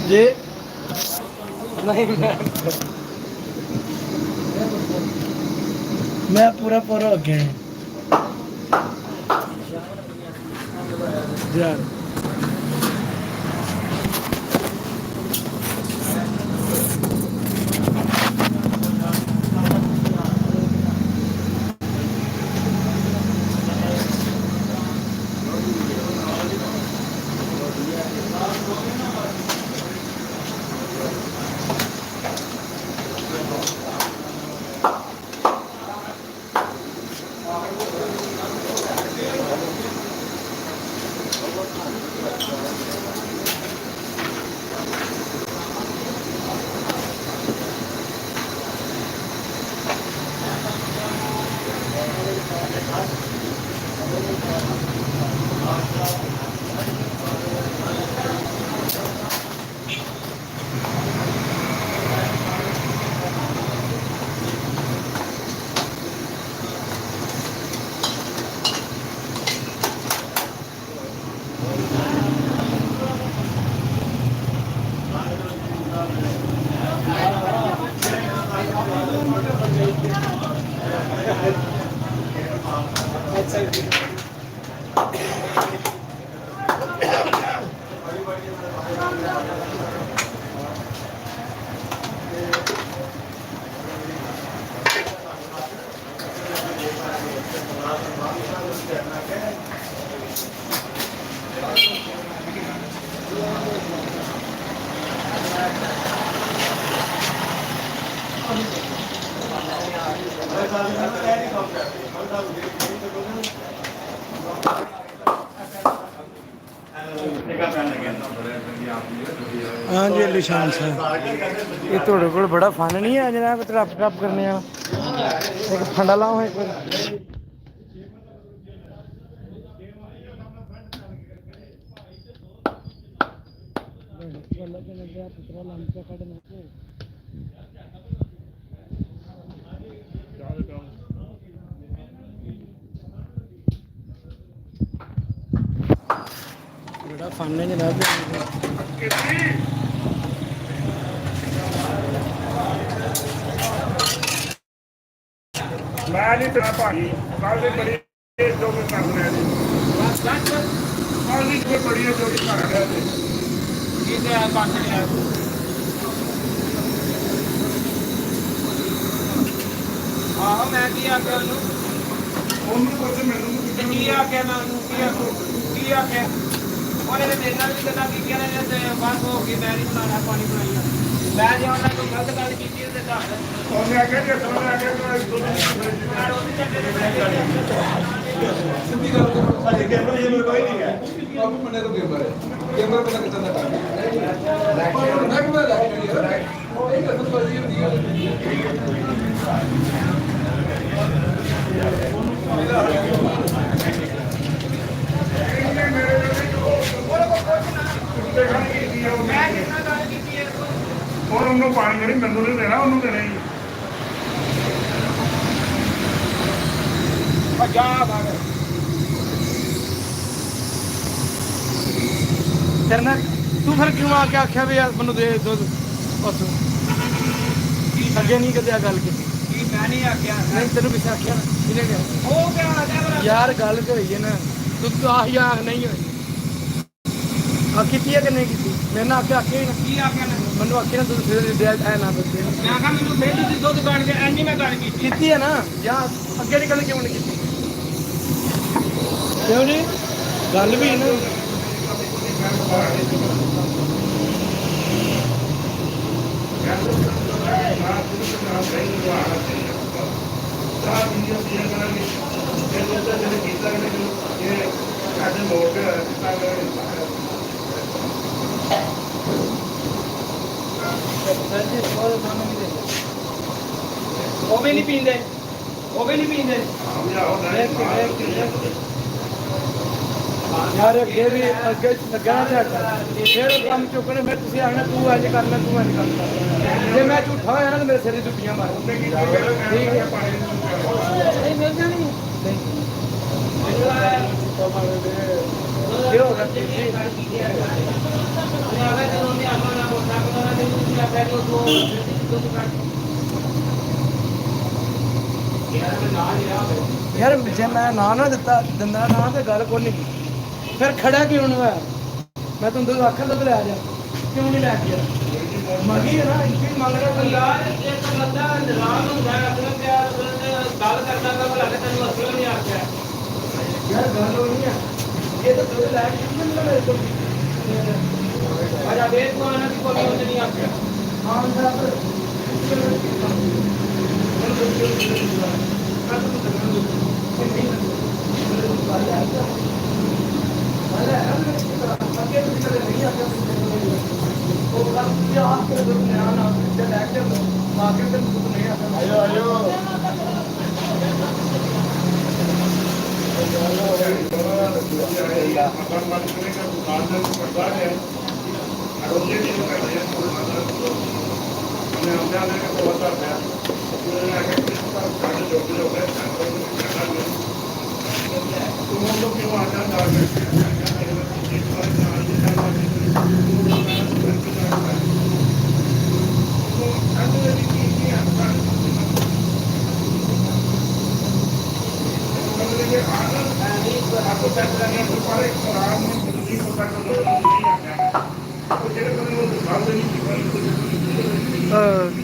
जी नहीं मैं पूरा पूरा हो गया यार हाँ जी अलीशान साहब ये थोड़े को बड़ा फन नहीं है जनाब ट्रप ट्रप करने एक फंडा लाओ एक बड़ा फन है जनाब मैं नहीं तेरा भाई कल से बड़ी जो भी कर रहे हैं कल की जो बड़ी जो भी कर रहे हैं ठीक है बात नहीं है ਆਹ ਮੈਂ ਕੀ ਆਖਿਆ ਉਹਨੂੰ ਕੁਝ ਮੈਨੂੰ ਕੀ ਆਖਿਆ ਮੈਂ ਉਹਨੂੰ ਕੀ ਆਖਿਆ ਉਹਨੇ ਤੇ ਮੇਰੇ ਨਾਲ ਵੀ ਗੱਲਾਂ ਕੀਤੀਆਂ ਨੇ ਤੇ ਬਸ ਹੋ ਗਈ ਮੈਂ ਨਹੀਂ ਬਣਾਉਣਾ ਪਾਣੀ ਬਣਾਈਆ ਮੈਂ ਜੇ ਉਹਨਾਂ ਕੋਈ ਗਲਤ ਗੱਲ ਕੀਤੀ ਤੇ ਦੱਸ ਉਹਨੇ ਆਖਿਆ ਜੇ ਸਮਝ ਆ ਗਿਆ ਕਿ ਦੋ ਦਿਨ ਸਿੱਧੀ ਗੱਲ ਕਰੋ ਸਾਡੇ ਕੈਮਰੇ ਜੇ ਕੋਈ ਨਹੀਂ ਹੈ ਆਪ ਮੰਨੇ ਤੋਂ ਕੈਮਰਾ ਪਤਾ ਕਿੱਥੇ ਦਾ ਮੈਂ ਕਿਹਾ ਲੱਗ ਗਿਆ ਉਹ ਇਹ ਗੱਲ ਬੜੀ ਹੁੰਦੀ ਹੈ ਉਹਨੂੰ ਪਾਣੀ ਜਿਹੜੀ ਮੈਨੂੰ ਨਹੀਂ ਦੇਣਾ ਉਹਨੂੰ ਦੇਣਾ ਹੀ करना तू फिर क्यों आके आख्या भी यार मनु दे दुध उस अगे नहीं कदे गल की मैं नहीं आख्या नहीं तेन किसे आख्या किने वो क्या आख्या यार गल तो हुई है ना तू आह या नहीं हुई की कि नहीं की मैंने आख्या आखे ही ना की आख्या मैनू आखे ना तुझे दे ऐ ना दे मैं आखा मैनू फिर तुझे दुध काट के एनी मैं गल की है ना या अगे की गल क्यों नहीं की क्यों जी गल भी है ना वो भी नहीं पींदे वो भी नहीं पींदे यार अगे भी अगे लगा फिर कम चुकने फिर तुम आखना तू अज करना तू अज करना जे मैं झूठा होया ना तो मेरे सिर दुबियां मार ठीक है नहीं मिल जानी ਕੀ ਹੋ ਗਿਆ ਯਾਰ ਜੇ ਮੈਂ ਨਾ ਦਿੱਤਾ ਦਿੰਦਾ ਨਾ ਤੇ ਗੱਲ ਕੋਈ ਨਹੀਂ ਫਿਰ ਖੜਾ ਕਿਉਂ ਨਹੀਂ ਹੋਇਆ ਮੈਂ ਤੁਹਾਨੂੰ ਦੋ ਆਖਾਂ ਤਾਂ ਲੈ ਜਾ ਕਿਉਂ ਨਹੀਂ ਲੈ ਗਿਆ ਮੰਗੀ ਹੈ ਨਾ ਇੰਨੀ ਮੰਗ ਰਿਹਾ ਕੋਈ ਯਾਰ ਇੱਕ ਬੰਦਾ ਨਿਰਾਸ਼ ਹੁੰਦਾ ਹੈ ਆਪਣੇ ਪਿਆਰ ਗੱਲ ਕਰਦਾ ਤਾਂ ਭਲਾ ਤੈਨੂੰ ਅਸਲ ਨਹੀਂ ਆਖਿਆ ਯਾਰ ਗੱਲ ਹੋ ਨਹੀਂ ਹੈ ਇਹ ਤਾਂ ਤੁਹਾਡੇ ਲੈ ਕੇ ਕਿੰਨੇ ਮੇਰੇ ਕੋਲ ਅਜਾ ਵੇਖ ਕੋ ਆਣਾ ਕਿ ਕੋਈ ਨਹੀਂ ਆਖਿਆ ਹਾਂ ਸਾਹਿਬ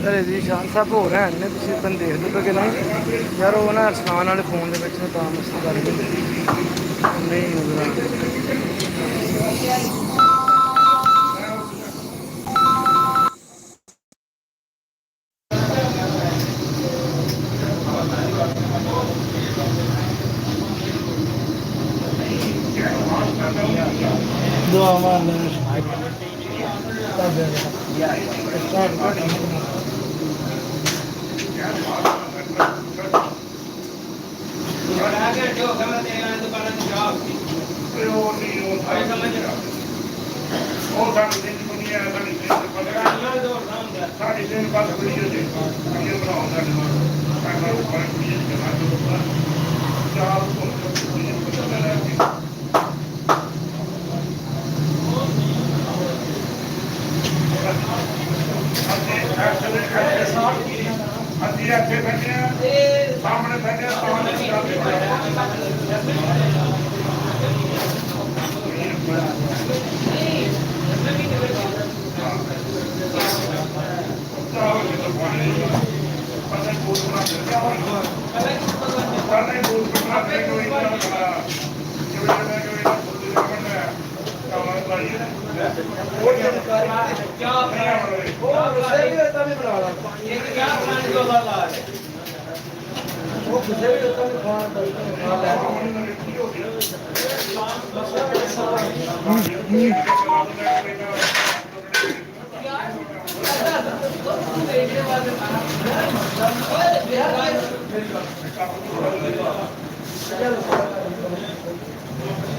ਅਰੇ ਜੀ ਸ਼ਾਨ ਸਾਹਿਬ ਹੋ ਰਹੇ ਨੇ ਤੁਸੀਂ ਤਾਂ ਦੇਖ ਲਓ ਕਿ ਨਹੀਂ ਯਾਰ ਉਹ ਨਾ ਅਰਸਾਨ ਵਾਲੇ ਫੋਨ ਦੇ ਵਿੱਚ ਤਾਂ ਮਸਤੀ ਕਰ ਦਿੰਦੇ ਨਹੀਂ ਦੁਆ ਮਾਰਨਾ साढ़े दिन बाद वीडियो देखो वीडियो बनाओ सामने बैठे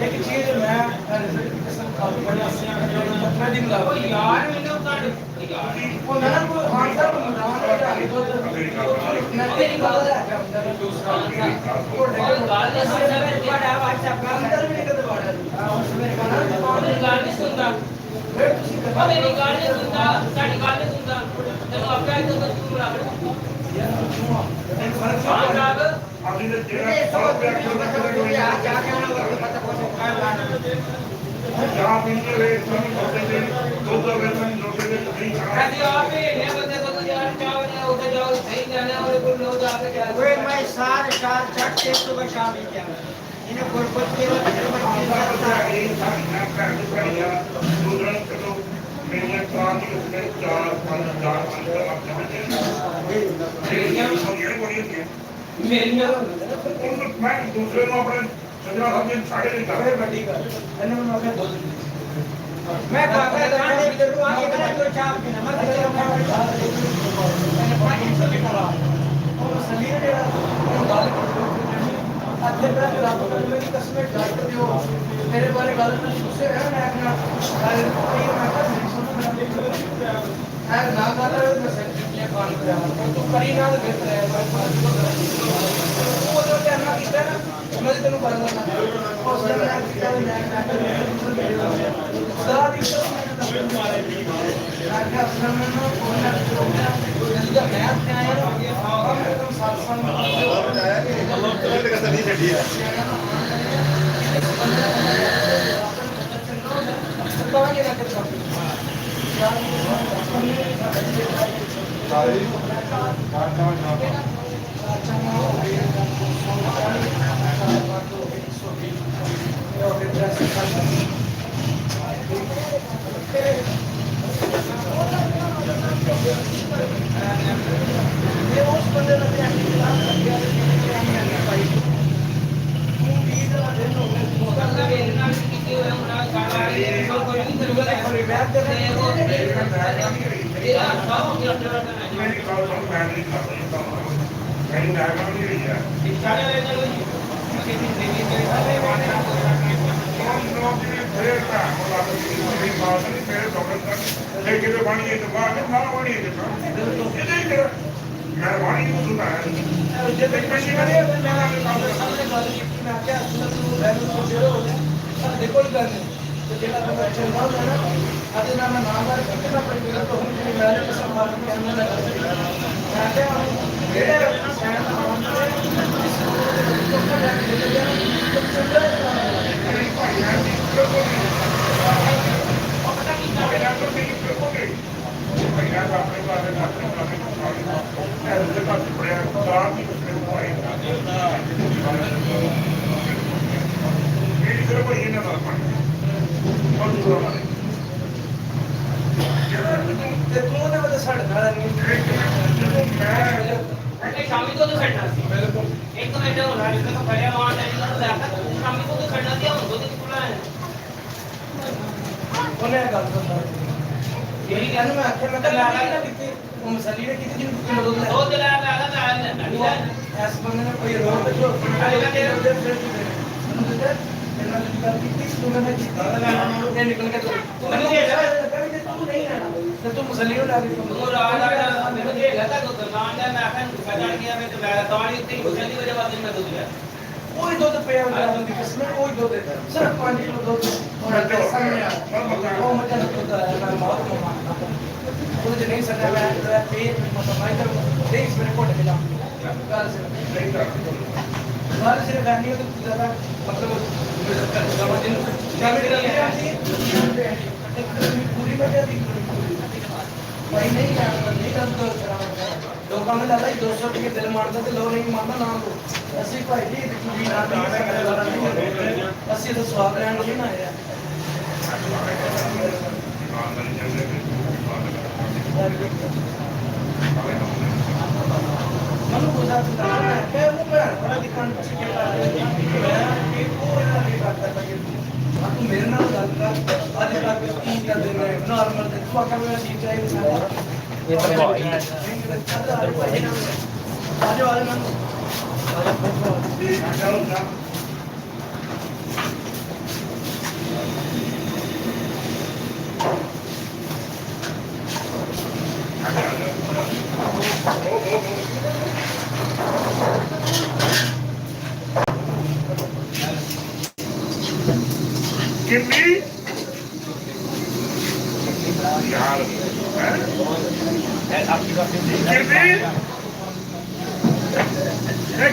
एक चीज मैं यार मैंने वो ना को आंसर मैं तेरी बात है वो गाल ने समझा मैं बड़ा व्हाट्सएप का अंदर भी निकल बड़ा मेरे गाना गाल नहीं सुनता मेरी गाल नहीं सुनता साडी गाल नहीं सुनता तेरे आपका है तो तू बराबर अभी तो तेरा सब पे जाके ना पता जहाँ मिलने वे सब होते थे दो वेतन नौकरी में नहीं खड़ा है आप ही ने बंदे को तो यार क्या बने उधर जाओ सही जाने और कोई लोग आके क्या वे मैं सार चट के सुबह शाम ही क्या इन्हें गुरबत के मेरे प्राणी उसमें 4-5 मैं दूसरे को अपने सजना समझे छाड़े नहीं था बड़ी कर मैं काका दाने जरूर आके करा जो चाप के ना मत मैंने पानी से निकाला और सलीर ने गाल अच्छे तरह करा तो मेरी कसमें डॉक्टर जो मेरे बारे गाल में उससे है मैं अपना मैं ना गाता है मैं सच्ची कान कर रहा हूं तो करी ना तो बेहतर है वो जो करना कितना ਮੈਂ ਤੈਨੂੰ ਪਤਾ ਨਾ ਉਸ ਦਾ ਮੈਂ ਕਿਹਾ ਮੈਂ ਸਾਰਾ ਦਿਨ ਮੈਂ ਕਿਹਾ ਅਸਲ ਮੈਂ ਉਹਨਾਂ ਦਾ ਮੈਂ ਆਇਆ ਨਾ ਮੈਂ ਤੁਹਾਨੂੰ ਸਾਥ ਆਇਆ ਕਿ Allah tuh dekat tadi jadi ya. Shami को तो खड़ना सी एक तो मैं होना जिसका तो खड़े वहां टाइम तो जाता शामी को तो खड़ना दिया उनको तो खुला है ਉਹਨੇ ਗੱਲ ਕਰਦਾ यही कहना मैं आखिर में ला ला कितने वो मसाली ने कितने दिन कितने लोग दो दिन ला ऐस बंदे ने कोई रोड पे जो आएगा तेरे उधर फिर ये निकल के तू नहीं आना तो तू मसाली को डाल वो रात मैं देखा था तो दुकान का मैं आखिर गुस्सा किया मैं तो मैं तवाड़ी इतनी गुस्से की वजह से मैं दूध लिया कोई दूध पे वाला बंदी किसमें कोई दूध सिर्फ 5 किलो दूध और पैसा नहीं आ वो मुझे लगता है मैं बहुत मानता हूं मुझे नहीं सकता मैं पे मतलब मैं तो नहीं इस मेरे कोटे मिला घर से गानी तो ज्यादा मतलब समझ क्या मेरी पूरी बजा दी भाई नहीं यार नहीं कर तो लोगों ने लाला 200 रुपए दिल मारदा ते लो नहीं मारदा ना लो ਅਸੀਂ ਭਾਈ ਜੀ ਕੁੜੀ ਨਾ ਅਸੀਂ ਤਾਂ ਸਵਾਦ ਲੈਣ ਲਈ ਨਾ ਆਏ ਮਨੂੰ ਬੁਝਾ ਦਿੱਤਾ ਕਿ ਉਹ ਬੜਾ ਦਿਖਾਣ ਪਿੱਛੇ ਕਿ ਉਹ ਇਹਨਾਂ ਦੀ ਬਾਤ ਕਰਦਾ ਕਿ ਤੂੰ ਮੇਰੇ ਨਾਲ ਗੱਲ ਕਰ ਅੱਜ ਤੱਕ ਕੀ ਕਰਦੇ ਨੇ ਨਾਰਮਲ ਤੇ ਤੂੰ ਆਖਰ ਮੈਂ ਠੀਕ ਚਾਹੀਦਾ ਸਾਰਾ ਇਹ ਤਾਂ ਬਹੁਤ ਹੈ ਆਜੋ ਆਜੋ ਮੈਂ कितनी यार आपकी बात कितनी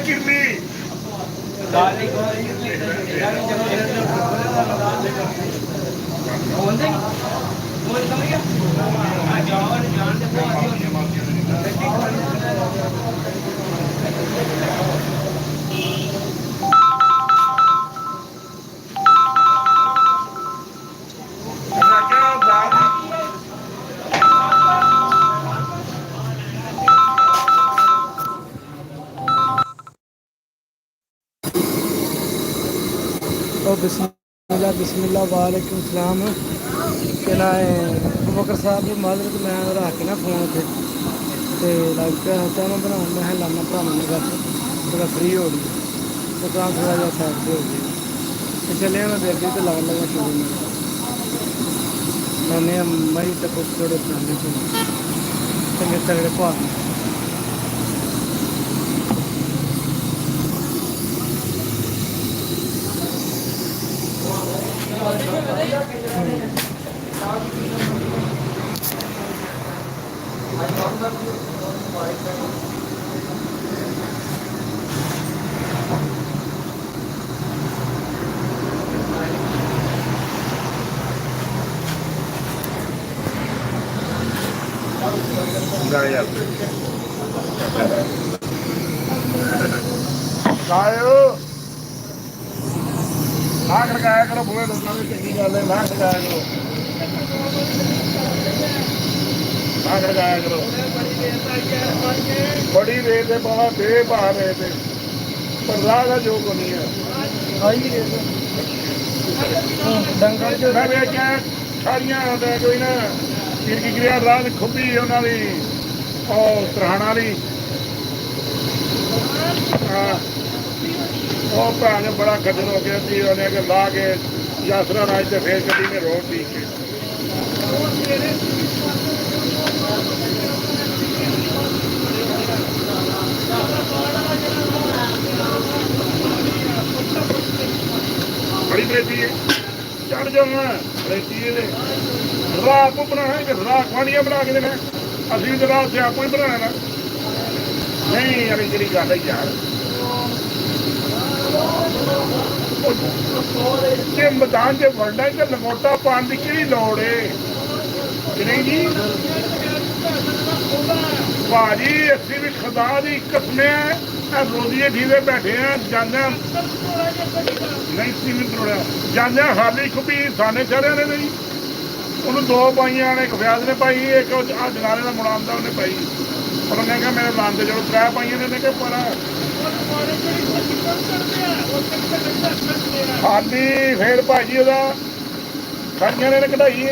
कितनी बिस्मिल्लाह वालेकुम सलाम के ना बकर साहब की माजरत मैं रख के ना फोन पे तो लग पे चाह मैं बना मैं लाना भरा ने गल थोड़ा फ्री हो गई दुकान थोड़ा जहा साइड से हो गई तो चले मैं बेटी तो लान लगा शुरू में मैंने मई तक थोड़े पुराने चंगे तगड़े भाव ਜਾ ਯਾਰ ਆਇਓ ਨਾ ਖੜਕਾਇਆ ਕਰੋ ਬੂਹੇ ਲੋਕਾਂ ਦੀ ਚੰਗੀ ਗੱਲ ਹੈ ਨਾ ਖੜਕਾਇਆ ਕਰੋ ਨਾ ਖੜਕਾਇਆ ਕਰੋ ਬੜੀ ਰੇਤ ਦੇ ਪਾਵਾ ਬੇਭਾਰ ਰੇਤ ਤੇ ਪਰ ਰਾਹ ਦਾ ਜੋ ਕੋ ਨਹੀਂ ਹੈ ਆਈ ਡੰਗਰ ਜੋ ਮੈਂ ਵੇਖਿਆ ਸਾਰੀਆਂ ਹੁੰਦਾ ਕੋਈ ਨਾ ਕੀ ਕਿਰਿਆ ਰਾਹ ਦੀ ਖੁੱਬੀ ਉਹਨਾਂ ਦੀ ਉਹ ਤਰਹਾਣਾ ਵਾਲੀ ਉਹ ਭੈਣ ਨੇ ਬੜਾ ਖੱਜਲ ਹੋ ਗਿਆ ਸੀ ਉਹਨੇ ਕਿ ਲਾ ਕੇ ਯਾਤਰਾ ਰਾਜ ਤੇ ਫੇਰ ਗੱਡੀ ਨੇ ਰੋਡ ਪੀ ਕੇ ਬੜੀ ਬਰੇਤੀ ਹੈ ਚੜ ਜਾਣਾ ਬਰੇਤੀ ਇਹਦੇ ਰਾਹ ਆਪੋ ਬਣਾਉਣਾ ਕਿ ਰਾਹ ਖਵਾਣੀਆਂ ਬਣਾ ਕੇ ਦੇਣਾ ਅਸੀਂ ਵੀ ਰਾਹ ਤੇ ਆਪੋ ਹੀ ਬਣਾਉਣਾ ਨਹੀਂ ਯਾਰ ਇਹ ਜਿਹੜੀ ਗੱਲ ਹੈ ਯਾਰ ਜੇ ਮੈਦਾਨ 'ਚ ਵੜਨਾ ਤੇ ਲੰਗੋਟਾ ਪਾਉਣ ਦੀ ਕਿਹੜੀ ਲੋੜ ਏ ਨਹੀਂ ਜੀ ਭਾਜੀ ਅਸੀਂ ਵੀ ਖੁਦਾ ਦੀ ਕਸਮੇ ਰੋਜ਼ੀਏ ਠੀਵੇ ਬੈਠੇ ਆ ਜਾਂਦੇ ਨਹੀਂ ਸੀਮਿਤ ਰੋੜਿਆ ਜਾਂਦੇ ਹਾਲੀ ਖੁੱਬੀ ਸਾਨੇ ਚੜਿਆ ਨੇ ਨਹੀਂ ਉਹਨੂੰ ਦੋ ਪਾਈਆਂ ਨੇ ਇੱਕ ਵਿਆਜ ਨੇ ਪਾਈ ਇੱਕ ਆ ਜਨਾਲੇ ਦਾ ਮੁੰਡਾ ਆਉਂਦਾ ਉਹਨੇ ਪਾਈ ਪਰ ਉਹਨੇ ਕਿਹਾ ਮੇਰੇ ਲਾਂਦੇ ਜਦੋਂ ਤਰੇ ਪਾਈਆਂ ਨੇ ਕਿ ਪਰ ਹਾਲੀ ਫੇਰ ਭਾਜੀ ਉਹਦਾ ਖੜੀਆਂ ਨੇ ਕਢਾਈ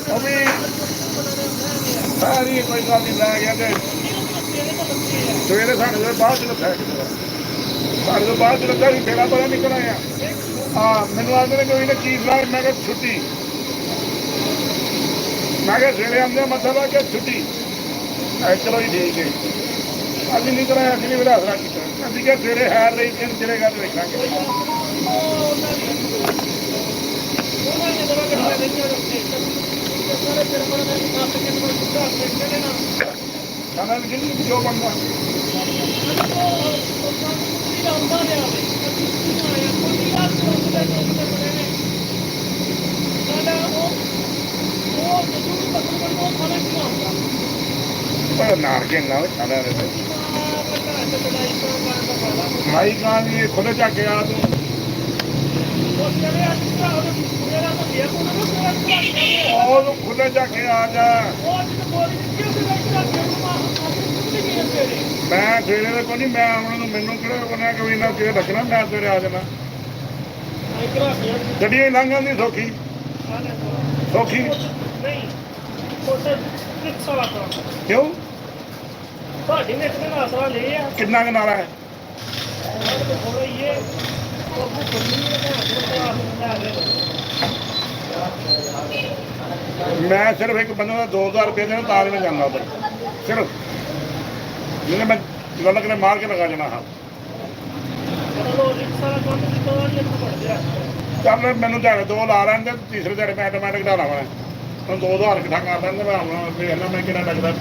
ਉਹ ਵੀ ਸਾਰੀ ਕੋਈ ਗੱਲ ਨਹੀਂ ਲੈ ਗਿਆ ਤੇ ਸਵੇਰੇ ਸਾਡੇ ਤੋਂ ਬਾਅਦ ਚ ਲੱਗਾ ਸਾਡੇ ਤੋਂ ਬਾਅਦ ਚ ਲੱਗਾ ਵੀ ਤੇਰਾ ਪਤਾ ਨਿਕਲ ਆਇਆ ਹਾਂ ਮੈਨੂੰ ਆਉਂਦੇ ਨੇ ਕੋਈ ਨਾ ਚੀਜ਼ ਲਾ ਮੈਂ ਕਿਹਾ ਛੁੱਟੀ ਮੈਂ ਕਿਹਾ ਸਵੇਰੇ ਆਉਂਦੇ ਮੱਥਾ ਲਾ ਕੇ ਛੁੱਟੀ ਚਲੋ ਜੀ ਠੀਕ ਹੈ ਅਸੀਂ ਨਹੀਂ ਕਰਾਇਆ ਅਸੀਂ ਨਹੀਂ ਵਿਰਾਸਰਾ ਕੀਤਾ ਅਸੀਂ ਕਿਹਾ ਸਵੇਰੇ ਹਾਰ ਰਹੀ ਸੀ ਜਿਹੜੇ ਗੱਲ ਵੇਖਾਂਗੇ ਖਾਣਾ ਵੀ ਜੋ ਬਣਦਾ ਨਾਰ ਕੇ ਨਾ ਖਾਣਾ ਮਾਈ ਕਾਂ ਵੀ ਖੁੱਲੇ ਚੱਕ ਕੇ ਆ ਤੂੰ ਉਹ ਖੁੱਲੇ ਚੱਕ ਕੇ ਆ ਜਾ ਮੈਂ ਸਵੇਰੇ ਦੇ ਕੋਈ ਨਹੀਂ ਮੈਂ ਉਹਨਾਂ ਨੂੰ ਮੈਨੂੰ ਕਿਹੜਾ ਉਹਨੇ ਕੋਈ ਨਾ ਕਿਹੜੇ ਰੱਖਣਾ ਮੈਂ ਸਵੇਰੇ ਆ ਜਾਣਾ ਗੱਡੀਆਂ ਲੰਘਣ ਦੀ ਸੌਖੀ ਸੌਖੀ ਕਿਉਂ ਤੁਹਾਡੀ ਨੇ ਇੱਕ ਆਸਰਾ ਲਈ ਆ ਕਿੰਨਾ ਕੁ ਨਾਲਾ ਹੈ ਮੈਂ ਸਿਰਫ ਇੱਕ ਬੰਦੇ ਦਾ 2000 ਰੁਪਏ ਦੇਣਾ ਤਾਂ ਮੈਂ ਜਾਂਦਾ ਉੱਧਰ ਸਿਰਫ ਜਿਹਨੇ ਮੈਂ ਗੱਲ ਕਰੇ ਮਾਰ ਕੇ ਲਗਾ ਜਾਣਾ ਹਾਂ ਚੱਲ ਮੈਨੂੰ ਦਿਹਾੜੇ 2 ਲਾ ਲੈਂਦੇ ਤੀਸਰੇ ਦਿਹਾੜੇ ਮੈਂ ਆਟੋਮੈਟਿਕ ਢਾਲਾ ਵਾ ਹੁਣ 2000 ਇਕੱਠਾ ਕਰ ਲੈਂਦੇ ਮੈਂ ਹੁਣ ਵੇਖਣਾ ਮੈਂ ਕਿਹੜਾ ਲੱਗਦਾ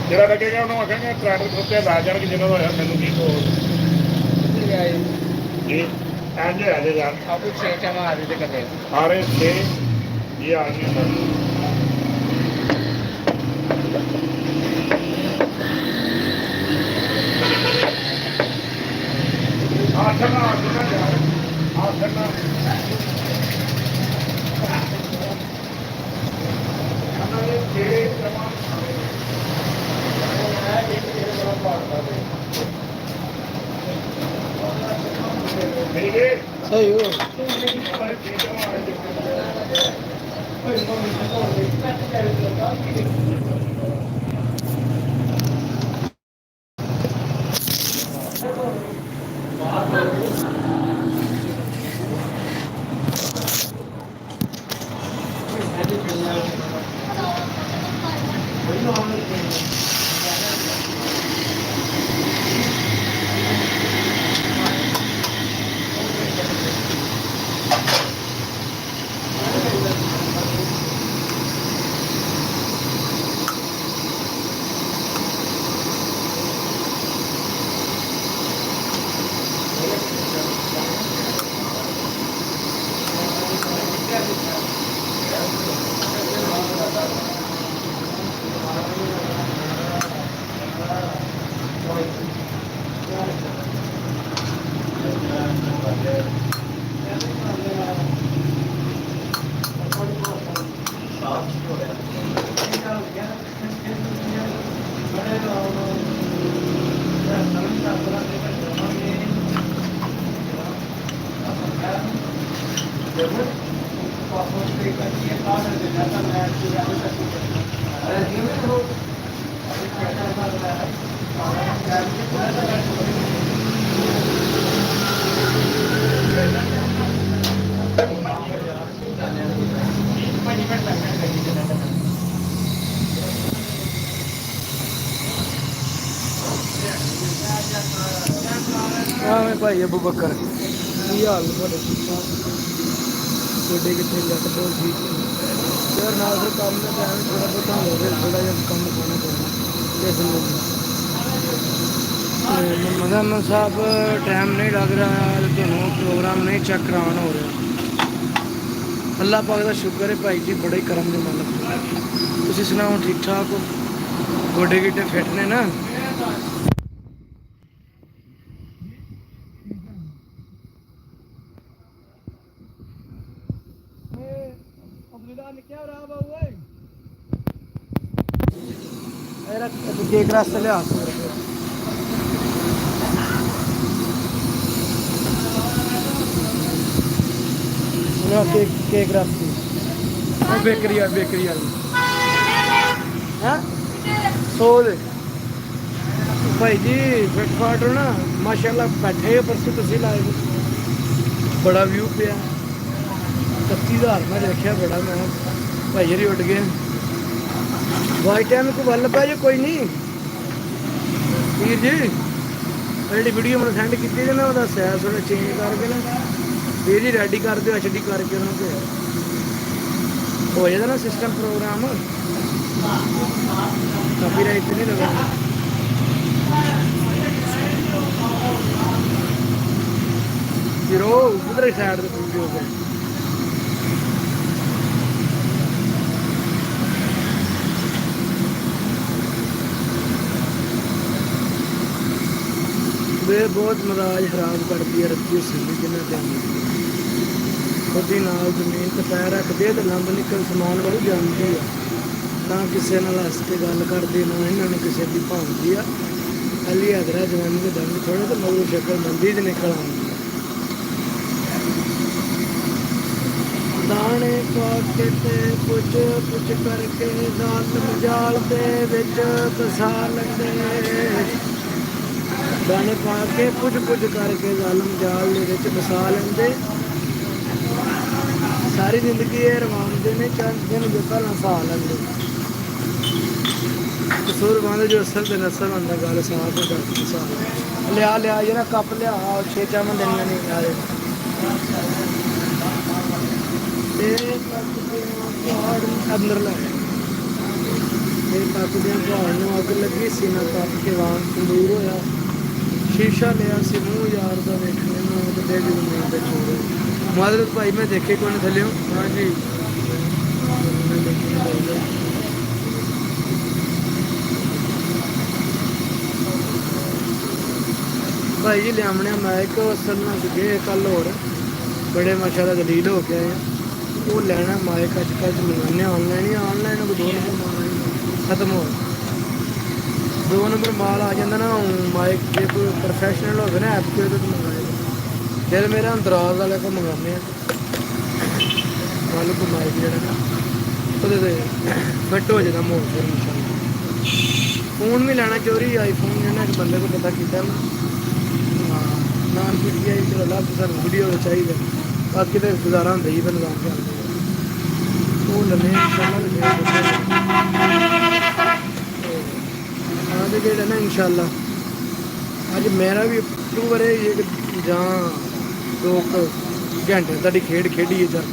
ਜਿਹੜਾ ਲੱਗੇਗਾ ਉਹਨੂੰ ਆਖਾਂਗੇ ਟਰੈਕਟਰ ਖੁੱਤੇ ਲਾ ਜਾਣਗੇ ਜਿਹਨਾਂ ਦਾ ਮੈਨੂੰ ਕੀ ਹੋ ਜੀ ਇੰਝ ਆ ਜੇ ਯਾਰ ਆਪੂ 6 ਚਮਾ ਆ ਦੇ ਕਦੇ ਸਾਰੇ 6 ਇਹ ਆ ਗਏ ਆਖਣਾ ਯਾਰ ਆਖਣਾ ਸਹੀ ਹੋ ਪਾਸਪੋਰਟ ਤੇ ਕਰਨੀ ਹੈ ਕਾਰਡ ਦੇ ਦਿੱਤਾ ਮੈਂ ਤੇ ਜਾ ਸਕਦੀ ਹੈ ਜਿਵੇਂ ਹੋ ਆਵੇਂ ਭਾਈ ਅਬੂ ਬਕਰ ਕੀ ਹਾਲ ਨੇ ਤੁਹਾਡੇ? ਠੀਕ ਠਾਕ? ਤੁਹਾਡੇ ਕਿੱਥੇ ਜੱਟ ਬਹੁਤ ਠੀਕ ਹੈ ਯਾਰ। ਨਾਲ ਫਿਰ ਕੰਮ ਦਾ ਟਾਈਮ ਥੋੜਾ ਬਹੁਤਾ ਹੋ ਗਿਆ, ਥੋੜਾ ਜਿਹਾ ਕੰਮ ਖਾਣਾ ਪੈਣਾ ਇਸ ਨੂੰ। ਮਦਨ ਸਾਹਿਬ ਟਾਈਮ ਨਹੀਂ ਲੱਗ ਰਿਹਾ, ਤੁਹਾਨੂੰ ਪ੍ਰੋਗਰਾਮ ਨਹੀਂ ਚੈੱਕ ਕਰਾਉਣ ਹੋ ਰਿਹਾ। ਅੱਲਾਹ ਪਾਕ ਦਾ ਸ਼ੁਕਰ ਹੈ ਭਾਈ ਜੀ, ਬੜੇ ਕਰਮ ਦੇ ਮਾਲਕ। ਤੁਸੀਂ ਸੁਣਾਓ ਠੀਕ ਠਾਕ ਹੋ? ਗੋਡੇ ਗਿੱਟੇ ਫਿੱਟ ਨੇ ਨਾ? केक रास्ते ले केक रास्ते बेकरी वाली हाँ 100 भाई जी फिटफाट हो ना माशाल्लाह। बैठे हो परसों तुम लाए बड़ा व्यू पे 31,000 मैं देखा बड़ा। मैं भाई जी उठ गए वाइट टाइम को वल पै जो कोई नहीं वीर जी। जी वीडियो मैंने सेंड की थी ना वह सैर थोड़ा चेंज करके ना वीर जी रेडी कर दो HD करके उन्होंने हो जाता ना सिस्टम प्रोग्राम कॉपीराइट नहीं लगा। फिर वो उधर साइड से वीडियो पे वे बहुत मजाज खराब करती है रखी सी जिन्हें टाइम खुद ही नाल जमीन ते पैर रखती है तो लंब निकल समान बड़ी जानती है ना किसी नाल हस के गल करती ना इन्होंने किसी की भावती है। अली अगरा जवानी के दम थोड़े तो मगरू शक्ल मंदी च निकल आती दाने पाके ते पुच पुच करके दाल मजाल दे विच फसा लंदे दाने पा के कुछ करके जालम जाल दे फसा लेंदे। सारी जिंदगी ये रवानदे ने चंद दिन जो कल हसा लेंदे कसूर बांधे जो असल के नसल अंदर गल साफ फसा लिया लिया ये ना कप लिया 6 चामन देनिया नहीं यार अंदर लाए तक दियां पहाड़ अग लगी सीना तप के वांग तंदूर होया शीशा लिया सी मूँह यार का देखने मादरत भाई मैं देखे कौन थले हाँ जी भाई जी लियामने माइक असल ना गए कल होर बड़े माशाल्लाह दलील हो गए हैं वो लेना माइक अजकल मंगाने ऑनलाइन ही ऑनलाइन को 2 नंबर माल खत्म हो 2 नंबर माल आ जाता ना माइक जे कोई प्रोफैशनल हो ना ऐप कोई तो मंगाएगा फिर मेरा अंदराज वाले को मंगाने कल को माइक जो वो फिट हो जाता मोड़ फिर इंशाल्लाह। फोन भी लेना चोरी आईफोन जो ना बंदे को पता किया हाँ नाम की चलो अलग सू वीडियो चाहिए बाकी तो गुजारा होंगे ही फिर दुकान पर वो लने आगे जो ना इंशाल्लाह अज मेरा भी अक्टूबर है ये जां 2 घंटे तक खेड खेडी है चल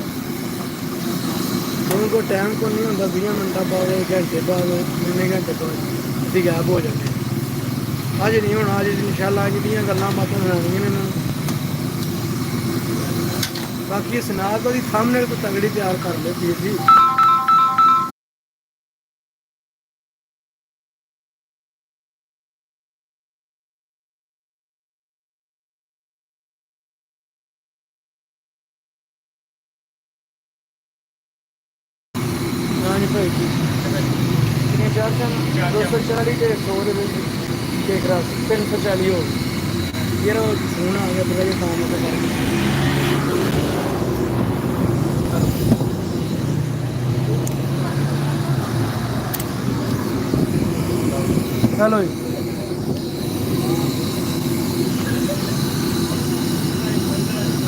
को टाइम को नहीं होंगे 20 मिनटा बाद 1 घंटे बाद 3 घंटे बाद अभी गैप हो जाते अज नहीं होना अज इंशाल्लाह अज दी गल्लां बातां सुनानियां ने बाकी सुना तो थंबनेल तो तगड़ी तैयार कर लो वीर जी। हाँ जी भाई जी कितने चार्ज 240 के 100 केक रास 340 हो ये फोन आ गया थोड़ा जिहा काम करके चलो जी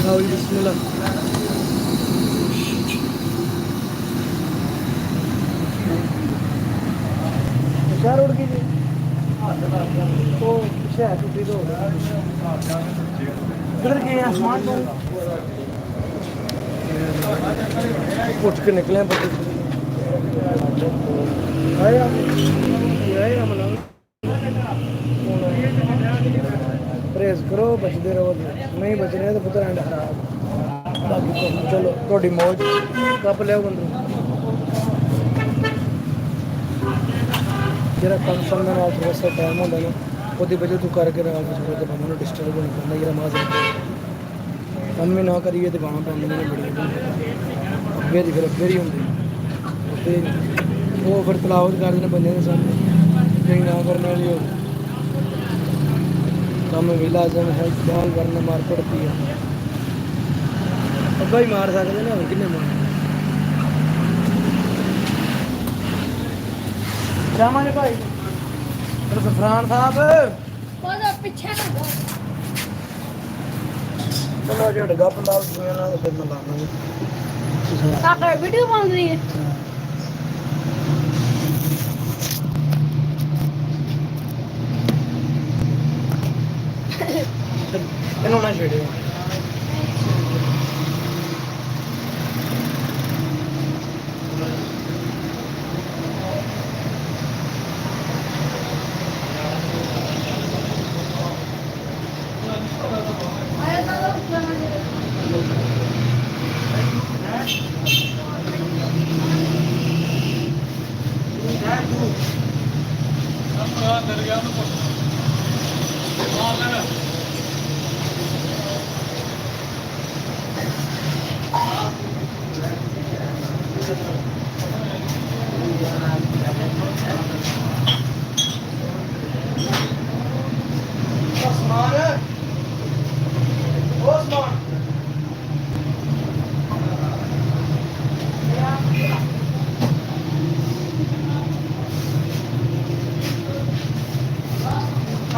आओ जी बिस्मिल्लाह। क्या रोड की जी तो पीछे है टूटी तो किधर गए हैं आसमान को उठ के निकले हैं बच्चे आए हम परहेज करो बचते रहो नहीं बच रहे तो पुत्र एंड खराब बाकी चलो थोड़ी मौज कप लिया बंदू जरा कम समय ਨਾਲ ਥੋੜਾ ਸਾ ਟਾਈਮ ਹੁੰਦਾ ਨਾ ਉਹਦੀ ਵਜ੍ਹਾ ਤੋਂ ਕਰਕੇ ਰਾਤ ਨੂੰ ਥੋੜਾ ਜਿਹਾ ਬੰਦੇ ਨੂੰ ਡਿਸਟਰਬ ਹੋਣਾ ਪੈਂਦਾ ਜਿਹੜਾ ਮਾਜ਼ਰ ਕੰਮ ਵੀ ਨਾ ਕਰੀਏ ਤੇ ਗਾਣਾ ਪੈਂਦੀਆਂ ਨੇ ਬੜੀਆਂ ਅੱਗੇ ਦੀ ਫਿਰ ਅੱਗੇ ਹੀ ਹੁੰਦੀ ਤੇ ਉਹ ਫਿਰ ਤਲਾਵਤ ਕਰਦੇ ਨੇ ਬੰਦੇ ਨੇ ਸਾਹਮਣੇ ਨਹੀਂ ਨਾ ਕਰਨ ਵਾਲੀ ਉਹ ਕੰਮ ਵੀ ਲਾਜ਼ਮ ਹੈ ਬਾਲ ਵਰਨਾ ਮਾਰ ਪੜਤੀ ਹੈ ਅੱਗਾ ਹੀ ਮਾਰ ਸਕਦੇ ਨੇ ਹੋਰ ਕਿੰਨੇ ਮਾਰ ਜਾਮਾਂ ਭਾਈ ਸਫਰਾਨ ਸਾਹਿਬ ਉਹਦਾ ਪਿੱਛੇ ਨਾ ਜਾਓ। ਚਲੋ ਜਿਹੜਾ ਗੱਪ ਲਾ ਦੁਨੀਆ ਨਾਲ ਫਿਰ ਮੈਂ ਲਾਵਾਂਗਾ ਕਾਕਾ ਵੀਡੀਓ ਬਣ ਰਹੀ ਹੈ। ਇਹਨੂੰ ਨਾ ਛੇੜਿਓ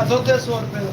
दो 100 रुपये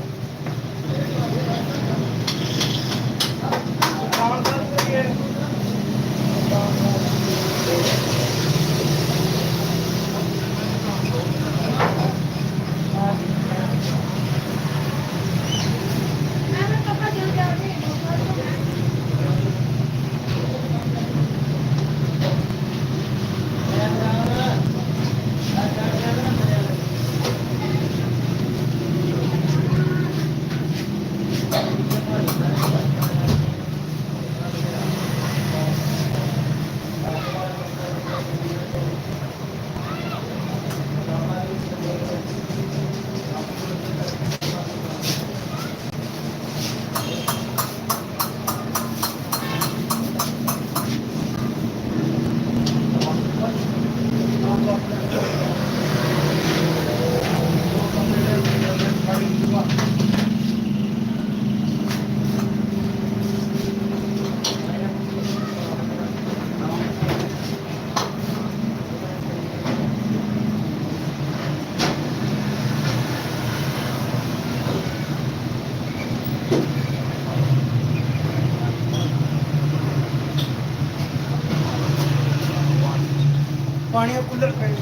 पानी और कूलर पे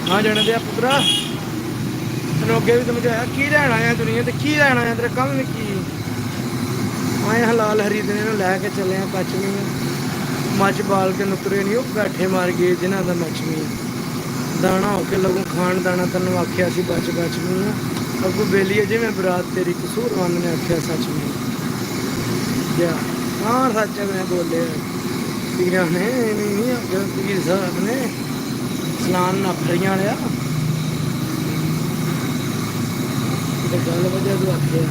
ਹਾਂ ਜਾਣਦੇ ਆ ਪੁੱਤਰਾ, ਤੈਨੂੰ ਅੱਗੇ ਵੀ ਸਮਝਾਇਆ ਕੀ ਲੈਣ ਆਇਆ ਦੁਨੀਆ ਤੇ, ਕੀ ਲੈਣ ਆਇਆ, ਤੇਰਾ ਕੰਮ ਵੀ ਕੀ ਆਏ ਹਲਾਲ ਹਰੀਦਨੇ ਨੂੰ ਲੈ ਕੇ ਚੱਲੇ ਆ ਪੱਛਮੀ ਨੂੰ। ਮੱਝ ਬਾਲ ਕੇ ਨੁਕਰੇ ਨਹੀਂ ਉਹ ਬੈਠੇ ਮਾਰ ਗਏ ਜਿਨ੍ਹਾਂ ਦਾ ਮੱਛਮੀ ਦਾਣਾ ਹੋ ਕੇ ਲੱਗੂ ਖਾਣ ਦਾਣਾ। ਤੈਨੂੰ ਆਖਿਆ ਸੀ ਬਚ ਨੂੰ ਅੱਗੂ ਬੇਲੀਏ ਜਿਵੇਂ ਬਰਾਤ ਤੇਰੀ ਕਸੂਰਵਾਨ ਨੇ ਆਖਿਆ ਸੱਚ ਨੂੰ ਜਾ। ਹਾਂ ਸੱਚ ਮੈਂ ਬੋਲਿਆ ਪੀਰਾਂ ਨੇ ਨਹੀਂ ਆਖਿਆ, ਪੀਰ ਸਾਹਿਬ ਨੇ ਸਨਾਨ ਨਾਫਰੀਆਂ ਵਾਲਿਆ ਤੇ ਗੱਲ ਵਜ੍ਹਾ ਤੂੰ ਆਖਿਆ।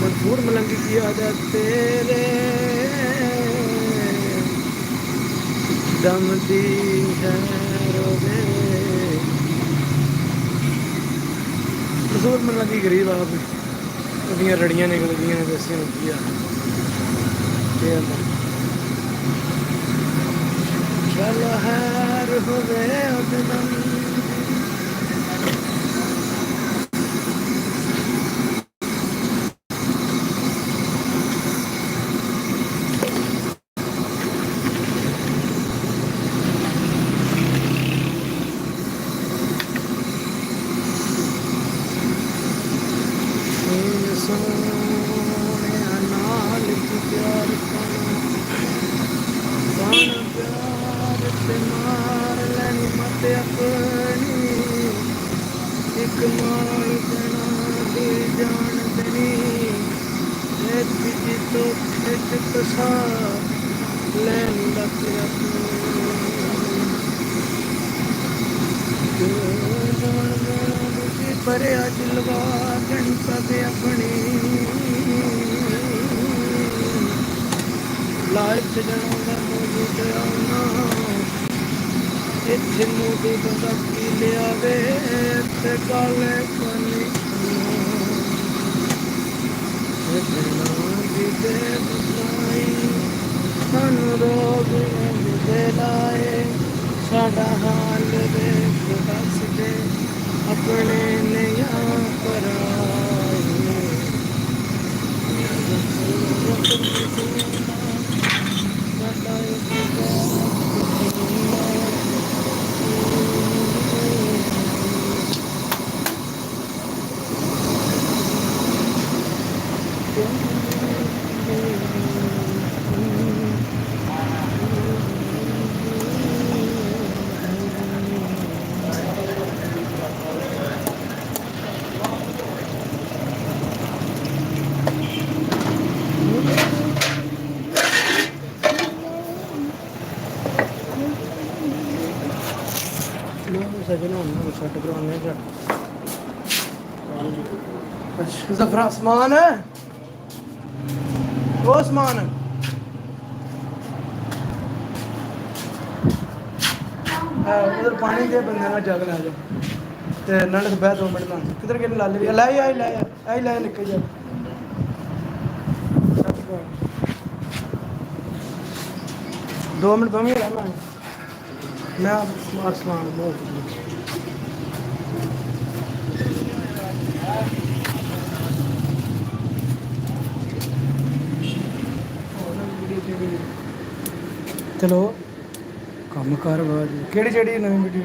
मजबूर मलंगी की आदत तेरे दम दी है रोवे। मजबूर मलंगी गरीब आप ਉਹਦੀਆਂ ਰੜੀਆਂ ਨਿਕਲ ਗਈਆਂ ਨੇ ਵੈਸੇ ਹੁੰਦੀ ਆ ਤੇ ਅੰਦਰ ਚੱਲ ਹਾਰ ਹੋਵੇ ਉਹਦੇ ਦਮ पर अज लवा गणी पवे अपनी लाइफ जनादा मौजूद आना इत्थे मोदी बंदा की लियावे ते काले पानी दे बताई सानू रोग दे लाए साडा हाल देख दस दे अपने नया जफरा आसमान है वो आसमान है उधर पानी दे बंदे ना जग ला जा ते नल बह 2 मिनट ना किधर के लाले भी लै आई लै निकल जा 2 मिनट बमी रहना मैं आसमान बहुत चलो कम कर केड़ी जेड़ी नवी वीडियो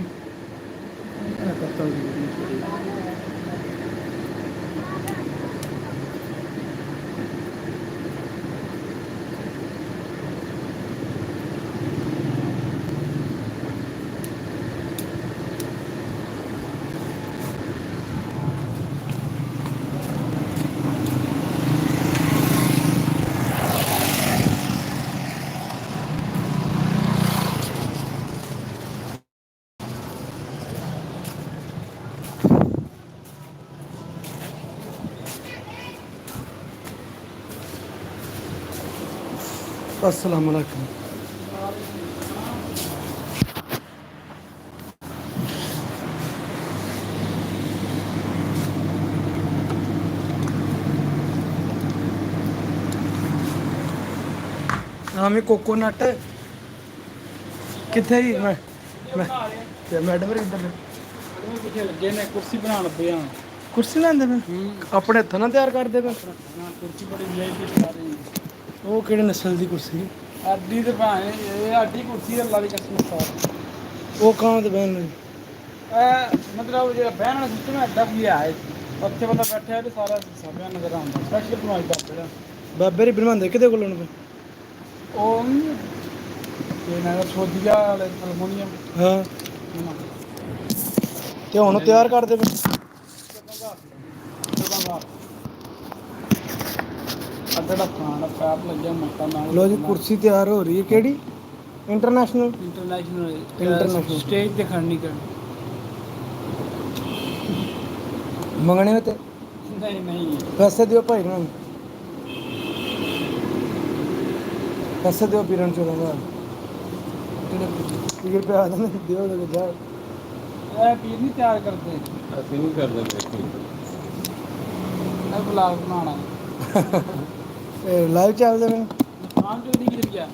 अस्सलाम वालेकुम। हमें कोकोनट कितने ही मैडम इधर किथे लगे ने कुर्सी बना लगे हां कुर्सी लाते पे अपने हथा ना तैयार करते पे कुर्सी बड़ी वीआईपी स्टार है ਉਹ ਕਿਹੜੇ ਨਸਲ ਦੀ ਕੁਰਸੀ? ਅੱਡੀ ਤੇ ਭਾਵੇਂ ਇਹ ਅੱਡੀ ਕੁਰਸੀ ਅੱਲਾ ਦੀ ਕਸਮ ਸਾਰ ਉਹ ਕਾਂ ਤੇ ਬਹਿਣ ਨੂੰ? ਮਤਲਬ ਜਿਹੜਾ ਬਹਿਣ ਵਾਲਾ ਸਿਸਟਮ ਹੈ ਅੱਡਾ ਵੀ ਹੈ ਉੱਥੇ ਬੰਦਾ ਬੈਠਿਆ ਤੇ ਸਾਰਾ ਸਾਰਿਆਂ ਨਜ਼ਰ ਆਉਂਦਾ ਸਪੈਸ਼ਲ ਬਣਾਈ ਦਾ ਜਿਹੜਾ ਬਾਬੇ ਰੀ ਬਣਵਾਉਂਦੇ ਕਿਤੇ ਕੋਲ ਉਹਨੂੰ? ਉਹ ਇਹ ਨਾ ਸੋਧੀਆ ਵਾਲੇ ਅਲਮੋਨੀਅਮ ਹਾਂ ਤੇ ਹੁਣ ਤਿਆਰ ਕਰਦੇ ਪਏ? ਅੱਡਾ ਖਾਣਾ ਪੈਪ ਲੱਗਿਆ ਮੱਟਾ ਨਾਲ ਲੋ ਜੀ ਕੁਰਸੀ ਤਿਆਰ ਹੋ ਰਹੀ ਹੈ। ਕਿਹੜੀ? ਇੰਟਰਨੈਸ਼ਨਲ? ਇੰਟਰਨੈਸ਼ਨਲ ਸਟੇਜ ਤੇ ਖੜਨੀ ਕਰ ਮੰਗਣੇ ਤੇ ਨਹੀਂ ਨਹੀਂ ਪੈਸੇ ਦਿਓ ਭਾਈ ਨੂੰ, ਪੈਸੇ ਦਿਓ ਪੀਰਨ ਚੋਂ ਦਾ ਪੀਰ ਪਿਆ ਦਿਓ ਦੇ ਜਾ। ਇਹ ਪੀਰ ਨਹੀਂ ਤਿਆਰ ਕਰਦੇ ਅਸੀਂ ਨਹੀਂ ਕਰਦੇ ਦੇਖੀ ਇਹ ਬਲਾਗ ਬਣਾਉਣਾ ਲਾਈਵ ਚੱਲਦੇ ਨੇ। ਜ਼ਫਰਾਨ ਚੋਰੀ ਕਿੱਧਰ ਗਿਆ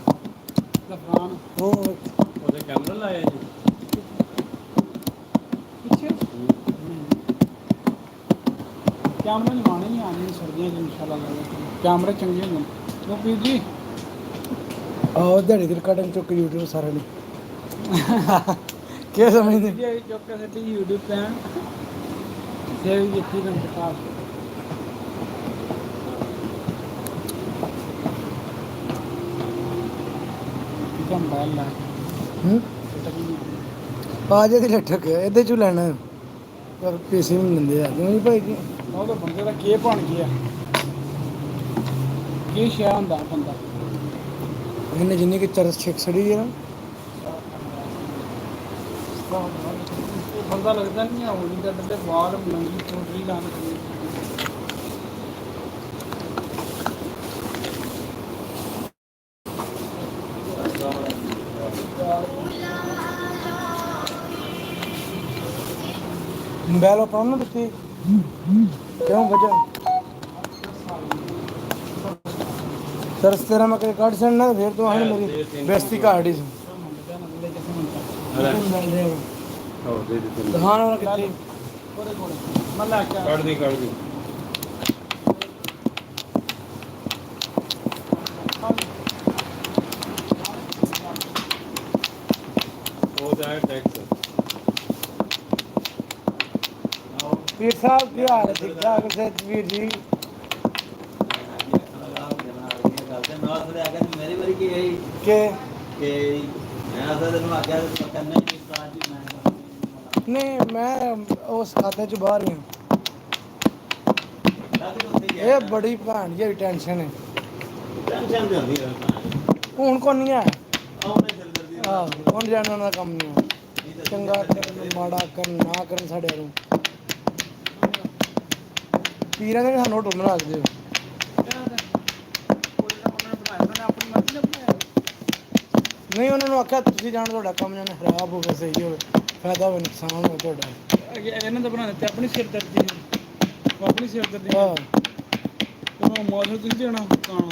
ਜ਼ਫਰਾਨ ਉਹ ਉਹਦੇ ਕੈਮਰਾ ਲਾਇਆ ਜੀ ਪਿੱਛੇ ਕੈਮਰਾ ਲਵਾਉਣੇ ਹੀ ਆਣੇ ਸਰਦੀਆਂ ਚ ਇਨਸ਼ਾਅੱਲਾ ਕੈਮਰੇ ਚੰਗੇ ਹੁੰਦੇ ਕਿਉਂ ਪੀਰ ਜੀ ਆਹ ਦਿਹਾੜੀ ਦੇ ਕੱਢਣ ਚੁੱਕ YouTube ਸਾਰਿਆਂ ਨੇ ਕੀ ਸਮਝਦੇ? ਜੀ ਚੁੱਕ ਕੇ ਤੇ YouTube ਤੇ ਤੇ ਵੀ ਇੱਥੇ ਦਾ ਪ੍ਰਕਾਸ਼ ਕਿਤਮ ਬਾਲ ਲਾ ਪਾ ਜੇ ਦੀ ਲਟਕ ਇਹਦੇ ਚੋਂ ਲੈਣਾ ਪਰ ਪੈਸੇ ਨਹੀਂ ਦਿੰਦੇ ਆ ਕਿਉਂ ਜੀ ਭਾਈ ਜੀ? ਉਹ ਤਾਂ ਬੰਦੇ ਦਾ ਕੀ ਬਣ ਗਿਆ ਕੀ ਸ਼ਿਆ ਹੁੰਦਾ ਬੰਦਾ ਇਹਨੇ ਜਿੰਨੀ ਕਿ ਚਰਸ ਛਿਕ ਛੜੀ ਹੈ ਨਾ ਉਹ ਬੰਦਾ ਲੱਗਦਾ ਨਹੀਂ ਆ ਹੋਲੀ ਦਾ ਡੱਡੇ ਵਾਲ ਨੰਗੀ ਚੋਟਰੀ ਲਾਣ ਕੇ ਮੋਬਾਈਲ ਆਪਣਾ ਨਾ ਤੁਸੀਂ ਕਿਉਂ ਵਜਾ ਸਰਸ ਤੇਰਾ ਮੈਂ ਕੋਈ ਕੱਢ ਸਕਣਾ ਫਿਰ ਤੂੰ ਆਹਣ ਮੇਰੀ ਬੇਇੱਜ਼ਤੀ ਕਾੜੀ ਸੀ। ਹੋ ਦੇ ਦੇ ਦਹਾਨ ਵਾਲਾ ਕਿੱਥੇ? ਉਹਦੇ ਕੋਲ ਮੈਂ ਲੈ ਕੇ ਕੱਢ ਦੀ ਉਹ ਜਾਏ ਟੈਕਸ ਪੀਰ ਸਾਹਿਬ ਕੀ ਹਾਲ ਹੈ? ਠੀਕ ਠਾਕ ਸੇ ਵੀਰ ਜੀ? ਮੇਰੀ ਵਾਰੀ ਕੀ ਹੈ ਕਿ ਮੈਂ ਅਸਾਂ ਤੈਨੂੰ ਆਖਿਆ ਕਰਨਾ ਹੀ ਉਸਤਾਦ ਜੀ ਮੈਂ ਨਹੀਂ ਮੈਂ ਉਸ ਖਾਤੇ ਚ ਬਾਹਰ ਹੀ ਹਾਂ। ਇਹ ਇਹ ਬੜੀ ਭੈਣ ਜਿਹੀ ਟੈਨਸ਼ਨ ਹੈ। ਟੈਨਸ਼ਨ ਤੇ ਹੁੰਦੀ ਹੈ ਹੁਣ ਕੋ ਨਹੀਂ ਹੈ। ਆਉਣੇ ਸਿਰਦਰਦੀ ਆਹ ਹੁਣ ਜਾਣਨ ਦਾ ਕੰਮ ਨਹੀਂ ਹੈ। ਚੰਗਾ ਕਰਨ ਮਾੜਾ ਕਰਨ ਨਾ ਕਰਨ ਸਾਡੇ ਨੂੰ ਪੀਰਾਂ ਨੇ ਸਾਨੂੰ ਢੋਲਣ ਰੱਖ ਦਿਓ। ਨਹੀਂ ਉਹਨਾਂ ਨੂੰ ਆਖਿਆ ਤੁਸੀਂ ਜਾਣ ਤੁਹਾਡਾ ਕੰਮ ਜਾਣਾ ਖਰਾਬ ਹੋਵੇ ਸਹੀ ਹੋਵੇ ਫਾਇਦਾ ਹੋਵੇ ਨੁਕਸਾਨ ਹੋਵੇ ਤੁਹਾਡਾ। ਇਹਨਾਂ ਦਾ ਬਣਾ ਦਿੱਤੇ ਆਪਣੀ ਸਿਰਦਰਦੀ ਆਪਣੀ ਸਿਰਦਰਦੀ ਹਾਂ ਤੈਨੂੰ ਮੌਜੂਦ ਤੁਸੀਂ ਦੇਣਾ ਕਾਣਾ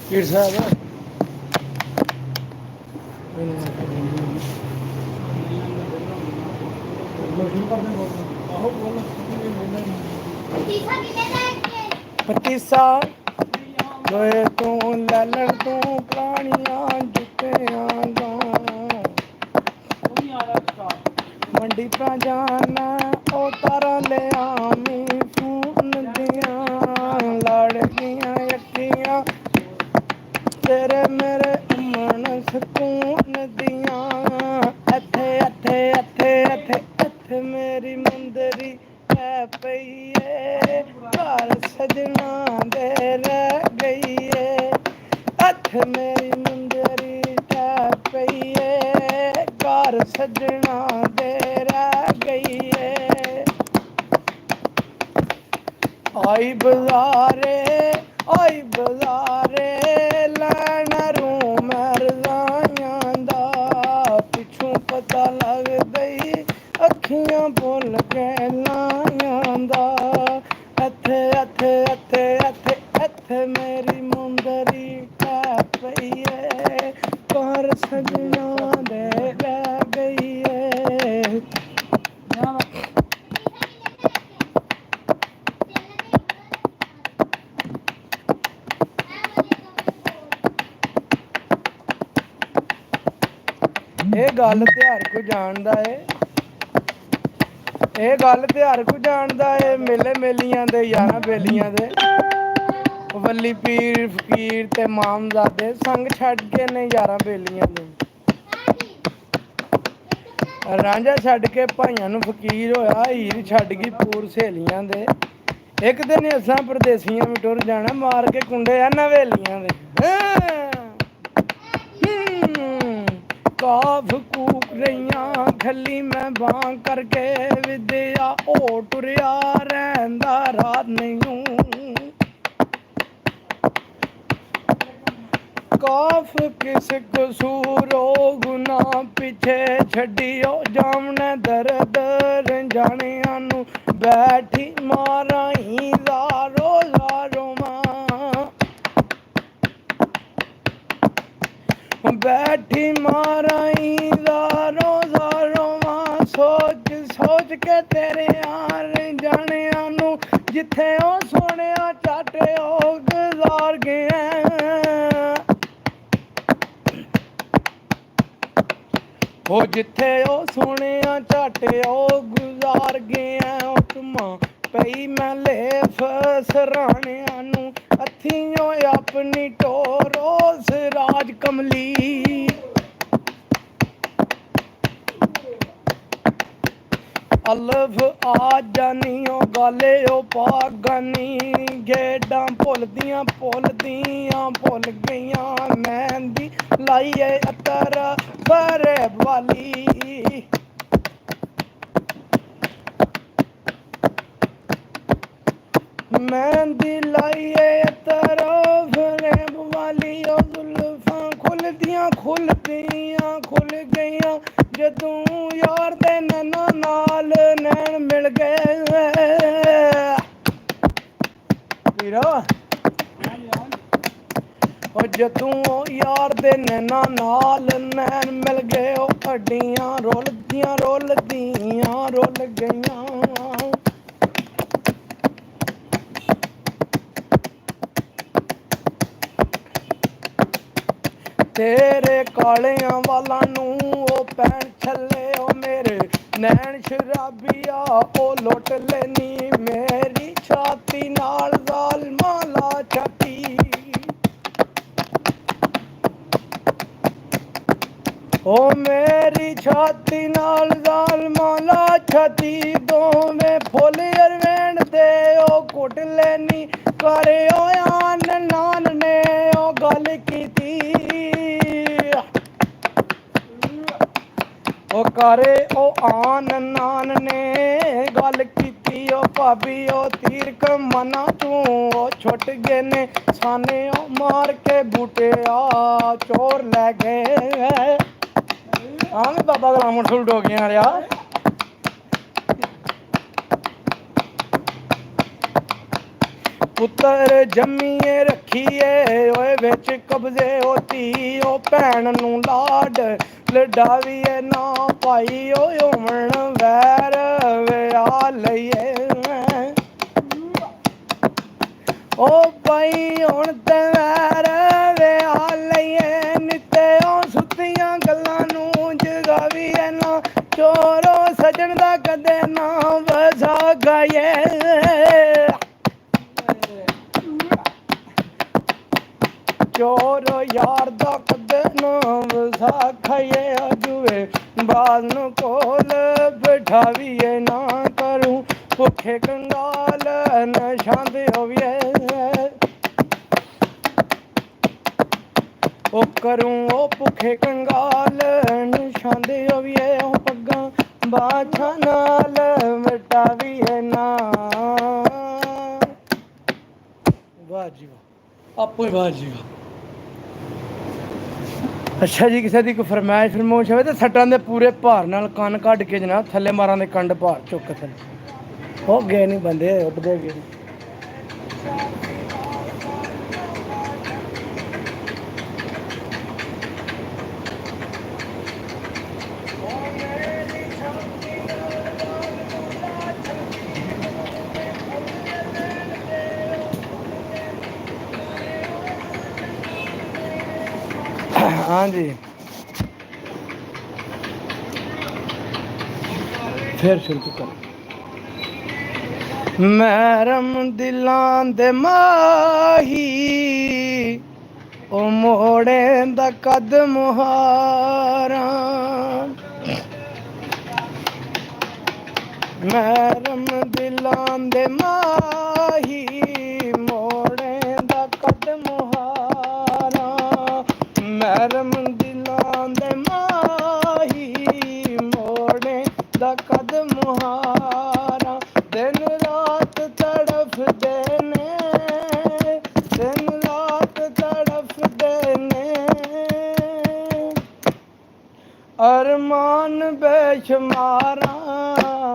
ਪੀਰ ਸਾਹਿਬ ਪਤੀਸਾ ਦੋਏ ਤੂੰ ਲਲੜ ਤੂੰ ਪ੍ਰਾਣੀਆਂ ਜੁੱਤਿਆਂ ਦਾ ਉਹ ਨਹੀਂ ਆ ਰਿਹਾ ਮੰਡੀ ਪਾ ਜਾਣਾ ਉਹ ਤਾਰਾਂ ਲਿਆਵੀਂ ਫੂਨ ਦੀਆਂ ਲੜਕੀਆਂ ਅੱਖੀਆਂ ਤੇਰੇ ਮੇਰੇ ਅਮਨ ਸਕੂਨ ਦੀਆਂ ਇੱਥੇ ਇੱਥੇ ਇੱਥੇ ਇੱਥੇ ਇੱਥੇ ਮੇਰੀ ਮੁੰਦਰੀ ਹੈ ਪਈਏ ਘਰ ਸਜਣਾ ਦੇ ਰਹਿ ਗਈਏ ਇੱਥੇ ਮੇਰੀ ਮੁੰਦਰੀ ਹੈ ਪਈਏ ਘਰ ਸਜਣਾ ਦੇ ਰਹਿ ਗਈਏ ਆਈ ਬਜ਼ਾਰੇ ਲੈਣ ਰੂ ਮਰਜ਼ਾਈਆਂ ਦਾ ਪਿੱਛੋਂ ਪਤਾ ਲੱਗ ਗਈ ਅੱਖੀਆਂ ਭੁੱਲ ਇੱਥੇ ਇੱਥੇ ਮੇਰੀ ਮੁੰਦਰੀ ਟੈ ਪਈ ਏ ਘਰ ਸਜਣਾ ਦੇ ਰਹਿ ਗਈ ਏ ਇਹ ਗੱਲ ਤੇ ਹਰ ਕੋਈ ਜਾਣਦਾ ਏ ਇਹ ਗੱਲ ਤੇ ਹਰ ਕੋਈ ਜਾਣਦਾ ਏ ਮੇਲੇ ਮੇਲੀਆਂ ਦੇ ਯਾਰਾਂ ਬੇਲੀਆਂ ਦੇ ਵੱਲੀ ਪੀਰ ਫਕੀਰ ਤੇ ਮਾਮਜ਼ਾਦੇ ਸੰਗ ਛੱਡ ਕੇ ਨੇ ਯਾਰਾਂ ਬੇਲੀਆਂ ਦੇ ਰਾਂਝਾ ਛੱਡ ਕੇ ਭਾਈਆਂ ਨੂੰ ਫਕੀਰ ਹੋਇਆ ਹੀਰ ਛੱਡ ਗਈ ਪੂਰ ਸਹੇਲੀਆਂ ਦੇ ਇੱਕ ਦਿਨ ਅਸਾਂ ਪਰਦੇਸੀਆਂ ਵੀ ਟੁਰ ਜਾਣਾ ਮਾਰ ਕੇ ਕੁੰਡੇ ਆ ਨਵੇਲੀਆਂ ਦੇ ਕਾਫ ਕੂਕ ਰਹੀਆਂ ਖੱਲੀ ਮੈਂ ਬਾਂ ਕਰਕੇ ਵਿਦਿਆ ਉਹ ਟੁਰਿਆ ਰਹਿੰਦਾ ਰਾਤ ਨਹੀਂ ਕਾਫ ਕਿਸ ਕਸੂਰੋ ਗੁਨਾਹ ਪਿੱਛੇ ਛੱਡਿਓ ਜਾਮਣੇ ਦਰਦ ਰੰਜਾਣਿਆਂ ਨੂੰ ਬੈਠੀ ਮਾਰਾਈ ਜ਼ਾਰੋ ਜ਼ਾਰੋ ਮਾਂ बैठी माराई ज़ारो ज़ारो मां सोच सोच के तेरे यार जाने नू जिथे ओ सोने चाटे ओ गुजार गए ओ जिथे ओ सोने चाटे ओ गुजार गए तुमा पई मैं ले फसराने नू अथियों अपनी टोरोस राज कमली अल्फ आ जानी ओ गाले ओ पागानी गेडां भुलदियां भुल गईयां मेहंदी लाइए अतर फरेब वाली मेहंदी लाइए अतर फरेब वाली ओ जुल्फां खुल गईयां जदों यार दे नैना नाल नैन मिल गए वीरा और जदों यार दे नैना नाल नैन मिल गए ओ हड्डियां रोल गईयां तेरे कालियां वाला नू ओ पैन छले ओ मेरे नैन शराबिया ओ लुट लेनी मेरी छाती नाल ज़ालमा ला छाती ओ मेरी छाती नाल ज़ालमा ला छाती दोवें फुल अरवेण दे ओ कुट लेनी करे ओ आन नान ने ओ गल कीती ओ करे ओ आन नान ने गल कीती ओ भाभी ओ तीर कमना तू ओ छुट गए ने साने ओ मार के बूटे आ चोर ले गए हाँ भी बाबा गुलाम सुलट हो गया रिया पुत्र जम्मीए रखीए ओए विच कब्जे होती ओ भैन नू लाड लडावीए ना पाई ओ होमण वैर विआ लईए ओ भाई हुण ते वैर विआ लईए नित्ते ओ सुत्तियां गल्लां नू जगावीए ना चोरो सजन दा कदे ना वसा गए चोर यार दा कदे नाम वसा खाए अजुए बाल नू कोल बिठावीए ना करूं भुखे कंगाल नशांदे होविए ओ करूं ओ भुखे कंगाल नशांदे होविए ओ पग्गां बाछा नाल मिटावीए ना वाह जी वाह आपो वाह जी वाह ਅੱਛਾ ਜੀ ਕਿਸੇ ਦੀ ਕੋਈ ਫਰਮਾਇਸ਼ ਫਰਮੋਸ਼ ਹੋਵੇ ਤੇ ਸੱਟਾਂ ਦੇ ਪੂਰੇ ਭਾਰ ਨਾਲ ਕੰਨ ਕੱਢ ਕੇ ਜਨਾਬ ਥੱਲੇ ਮਾਰਾਂ ਦੇ ਕੰਡ ਭਾਰ ਚੁੱਕ ਥੱਲੇ ਹੋ ਗਏ ਨਹੀਂ ਬੰਦੇ ਉੱਡਦੇ ਗਏ ਹਾਂਜੀ ਫਿਰ ਸ਼ੁਰੂ ਕਰ ਮਹਿਰਮ ਦਿਲਾਂ ਦੇ ਮਾਹੀ ਉਹ ਮੋੜੇ ਦਾ ਕਦਮ ਹਾਰਾਂ ਮਹਿਰਮ ਦਿਲਾਂ ਦੇ ਮਾਹੀ ਮੋੜੇ ਦਾ ਕਦਮ ਹਾਰਾਂ ਮਹਿਰਮ ਦਿਲਾਂ ਦੇ ਮਾਹੀ ਮੋੜੇ ਦਾ ਕਦਮ ਹਾਰਾਂ ਦਿਨ ਰਾਤ ਤੜਫਦੇ ਨੇ ਦਿਨ ਰਾਤ ਤੜਫਦੇ ਨੇ ਅਰਮਾਨ ਬੇਸ਼ੁਮਾਰਾਂ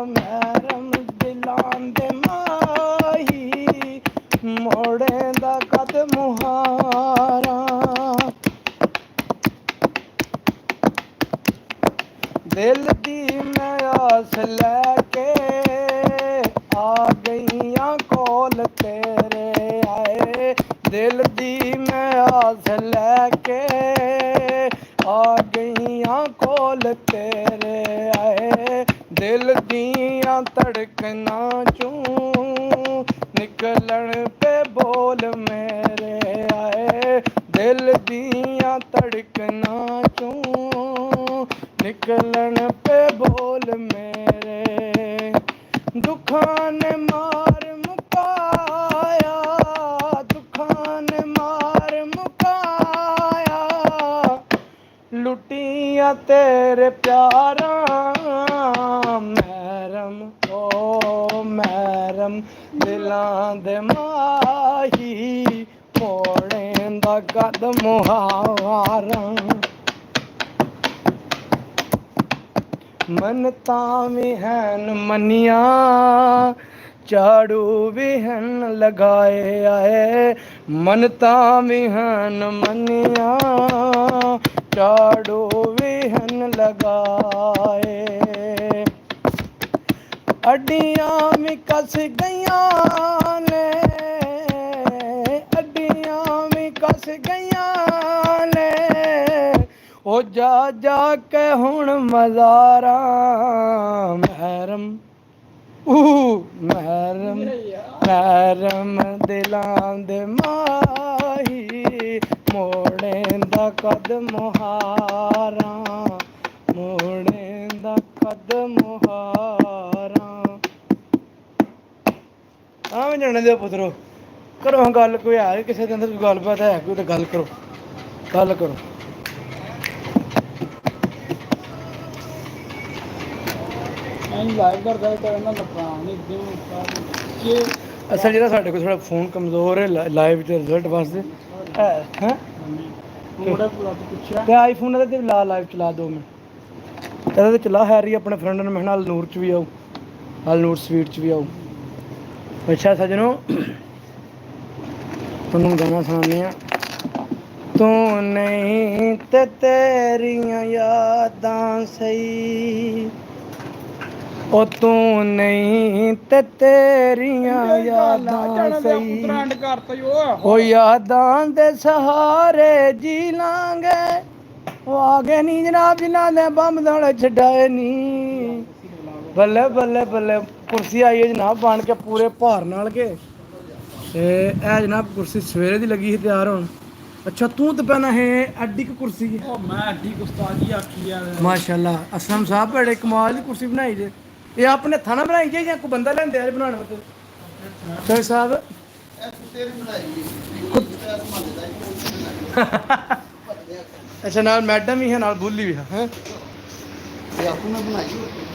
ਮਹਿਰਮ ਦਿਲਾਂ ਦੇ ਮਾਹੀ ਮੋੜੇ ਦਾ ਕਦਮ ਹਾਰਾਂ ਦਿਲ ਦੀ ਮੈਂ ਆਸ ਲੈ ਕੇ ਆ ਗਈਆਂ ਕੋਲ ਤੇਰੇ ਆਏ ਦਿਲ ਦੀ ਮੈਂ ਆਸ ਲੈ ਕੇ ਆ ਗਈਆਂ ਕੋਲ ਤੇਰੇ ਆਏ ਦਿਲ ਦੀਆਂ ਧੜਕਨਾਂ ਚੋਂ ਨਿਕਲਣ ਪੇ ਬੋਲ ਮੇਰੇ ਆਏ ਦਿਲ ਦੀਆਂ ਧੜਕਨਾਂ ਚੋਂ ਨਿਕਲਣ ਪੇ ਬੋਲ ਮੇਰੇ ਦੁੱਖਾਂ ਨੇ ਮਾਰ ਮੁਕਾਇਆ ਦੁੱਖਾਂ ਨੇ ਮਾਰ ਮੁਕਾਇਆ ਲੁੱਟੀਆਂ ਤੇਰੇ ਪਿਆਰਾਂ ਮਹਿਰਮ ਓ ਮਹਿਰਮ ਦਿਲਾਂ ਦੇ ਮਾਹੀ ਮੋੜੇ ਦਾ ਕਦਮ ਹਾਰਾਂ ਮਨ ਤਾਂ ਵੀ ਹਨ ਮੰਨੀਆਂ ਝਾੜੂ ਵੀ ਹਨ ਲਗਾਏ ਆਏ ਮਨ ਤਾਂ ਵੀ ਹਨ ਮੰਨੀਆਂ ਝਾੜੂ ਵੀ ਹਨ ਲਗਾਏ ਅੱਡੀਆਂ ਵੀ ਕੱਸ ਗਈਆਂ ਨੇ ਅੱਡੀਆਂ ਵੀ ਕੱਸ ਗਈਆਂ ਨੇ ਉਹ ਜਾ ਜਾ ਕੇ ਹੁਣ ਮਜ਼ਾਰਾਂ ਮਹਿਰਮ ਮਹਿਰਮ ਮਹਿਰਮ ਦਿਲਾਂ ਦੇ ਮਾਹੀ ਮੋੜੇ ਦਾ ਕਦਮ ਹਾਰਾਂ ਮੋੜੇ ਦਾ ਕਦਮ ਹਾਰਾਂ ਆਵੇਂ ਜਾਣੇ ਦੇ ਪੁੱਤਰੋ ਕਰੋ ਗੱਲ ਕੋਈ ਹੈ ਕਿਸੇ ਦੇ ਅੰਦਰ ਕੋਈ ਗੱਲਬਾਤ ਹੈ ਕੋਈ ਤਾਂ ਗੱਲ ਕਰੋ ਗੱਲ ਕਰੋ ਲਾਈਵ ਕਰਦਾ ਤਾਂ ਇਹਨਾਂ ਨੁਕਸਾਨ ਨਹੀਂ ਦਿਓ ਅਸਲ ਜਿਹੜਾ ਸਾਡੇ ਕੋਲ ਥੋੜਾ ਫੋਨ ਕਮਜ਼ੋਰ ਹੈ ਲਾਈਵ ਤੇ ਰਿਜ਼ਲਟ ਵਾਸਤੇ ਹੈ ਮੁੰਡਾ ਪੂਰਾ ਪੁੱਛਿਆ ਤੇ ਆਈਫੋਨ ਇਹਦੇ ਤੇ ਲਾ ਲਾਈਵ ਚਲਾ 2 ਮਿੰਟ ਇਹਦੇ ਤੇ ਚਲਾ ਹੈਰੀ ਆਪਣੇ ਫਰੈਂਡ ਨੂੰ ਮੈਂ ਨਾਲ ਨੂਰ ਚ ਵੀ ਆਉ ਨਾਲ ਨੂਰ ਸਵੀਟ ਚ ਵੀ ਆਉ ਅੱਛਾ ਸਜਣੋ ਤੁਹਾਨੂੰ ਗਾਣਾ ਸੁਣਾਉਂਦੇ ਆ ਤੂੰ ਨਹੀਂ ਤੇ ਤੇਰੀਆਂ ਯਾਦਾਂ ਸਹੀ ਉਹ ਤੂੰ ਨਹੀਂ ਤੇ ਤੇਰੀਆਂ ਯਾਦਾਂ ਸਹੀ ਟ੍ਰੈਂਡ ਕਰਤਾ ਉਹ ਯਾਦਾਂ ਦੇ ਸਹਾਰੇ ਜੀ ਲਾਂਗੇ ਉਹ ਆ ਗਏ ਨਹੀਂ ਜਨਾਬ ਜਿਨ੍ਹਾਂ ਨੇ ਬੰਬ ਦੋਲੇ ਛਡਾਏ ਨਹੀਂ ਬੱਲੇ ਬੱਲੇ ਬੱਲੇ ਕੁਰਸੀ ਆਈ ਹੈ ਜਨਾਬ ਬਣ ਕੇ ਪੂਰੇ ਭਾਰ ਨਾਲ ਕੇ ਤੇ ਇਹ ਜਨਾਬ ਕੁਰਸੀ ਸਵੇਰੇ ਦੀ ਲੱਗੀ ਸੀ ਤਿਆਰ ਹੋਣ ਅੱਛਾ ਤੂੰ ਤਾਂ ਪਹਿਲਾਂ ਹੈ ਅੱਡੀ ਕੀ ਕੁਰਸੀ ਹੈ ਉਹ ਮੈਂ ਅੱਡੀ ਉਸਤਾਦੀ ਆਖੀ ਆ ਮਾਸ਼ਾਅੱਲਾ ਅਸਲਮ ਸਾਹਿਬ ਬੜੇ ਕਮਾਲ ਦੀ ਕੁਰਸੀ ਬਣਾਈ ਜੇ ਇਹ ਆਪਣੇ ਥਾਣਾ ਬਣਾਈ ਜੇ ਜਾਂ ਕੋਈ ਬੰਦਾ ਲੈਂਦੇ ਆ ਬਣਾਉਣ ਵਾਸਤੇ ਸਰ ਸਾਹਿਬ ਅੱਛਾ ਨਾਲ ਮੈਡਮ ਵੀ ਹੈ ਨਾਲ ਬੁੱਲੀ ਵੀ ਹੈ ਇਹ ਆਪਣਾ ਬਣਾਈ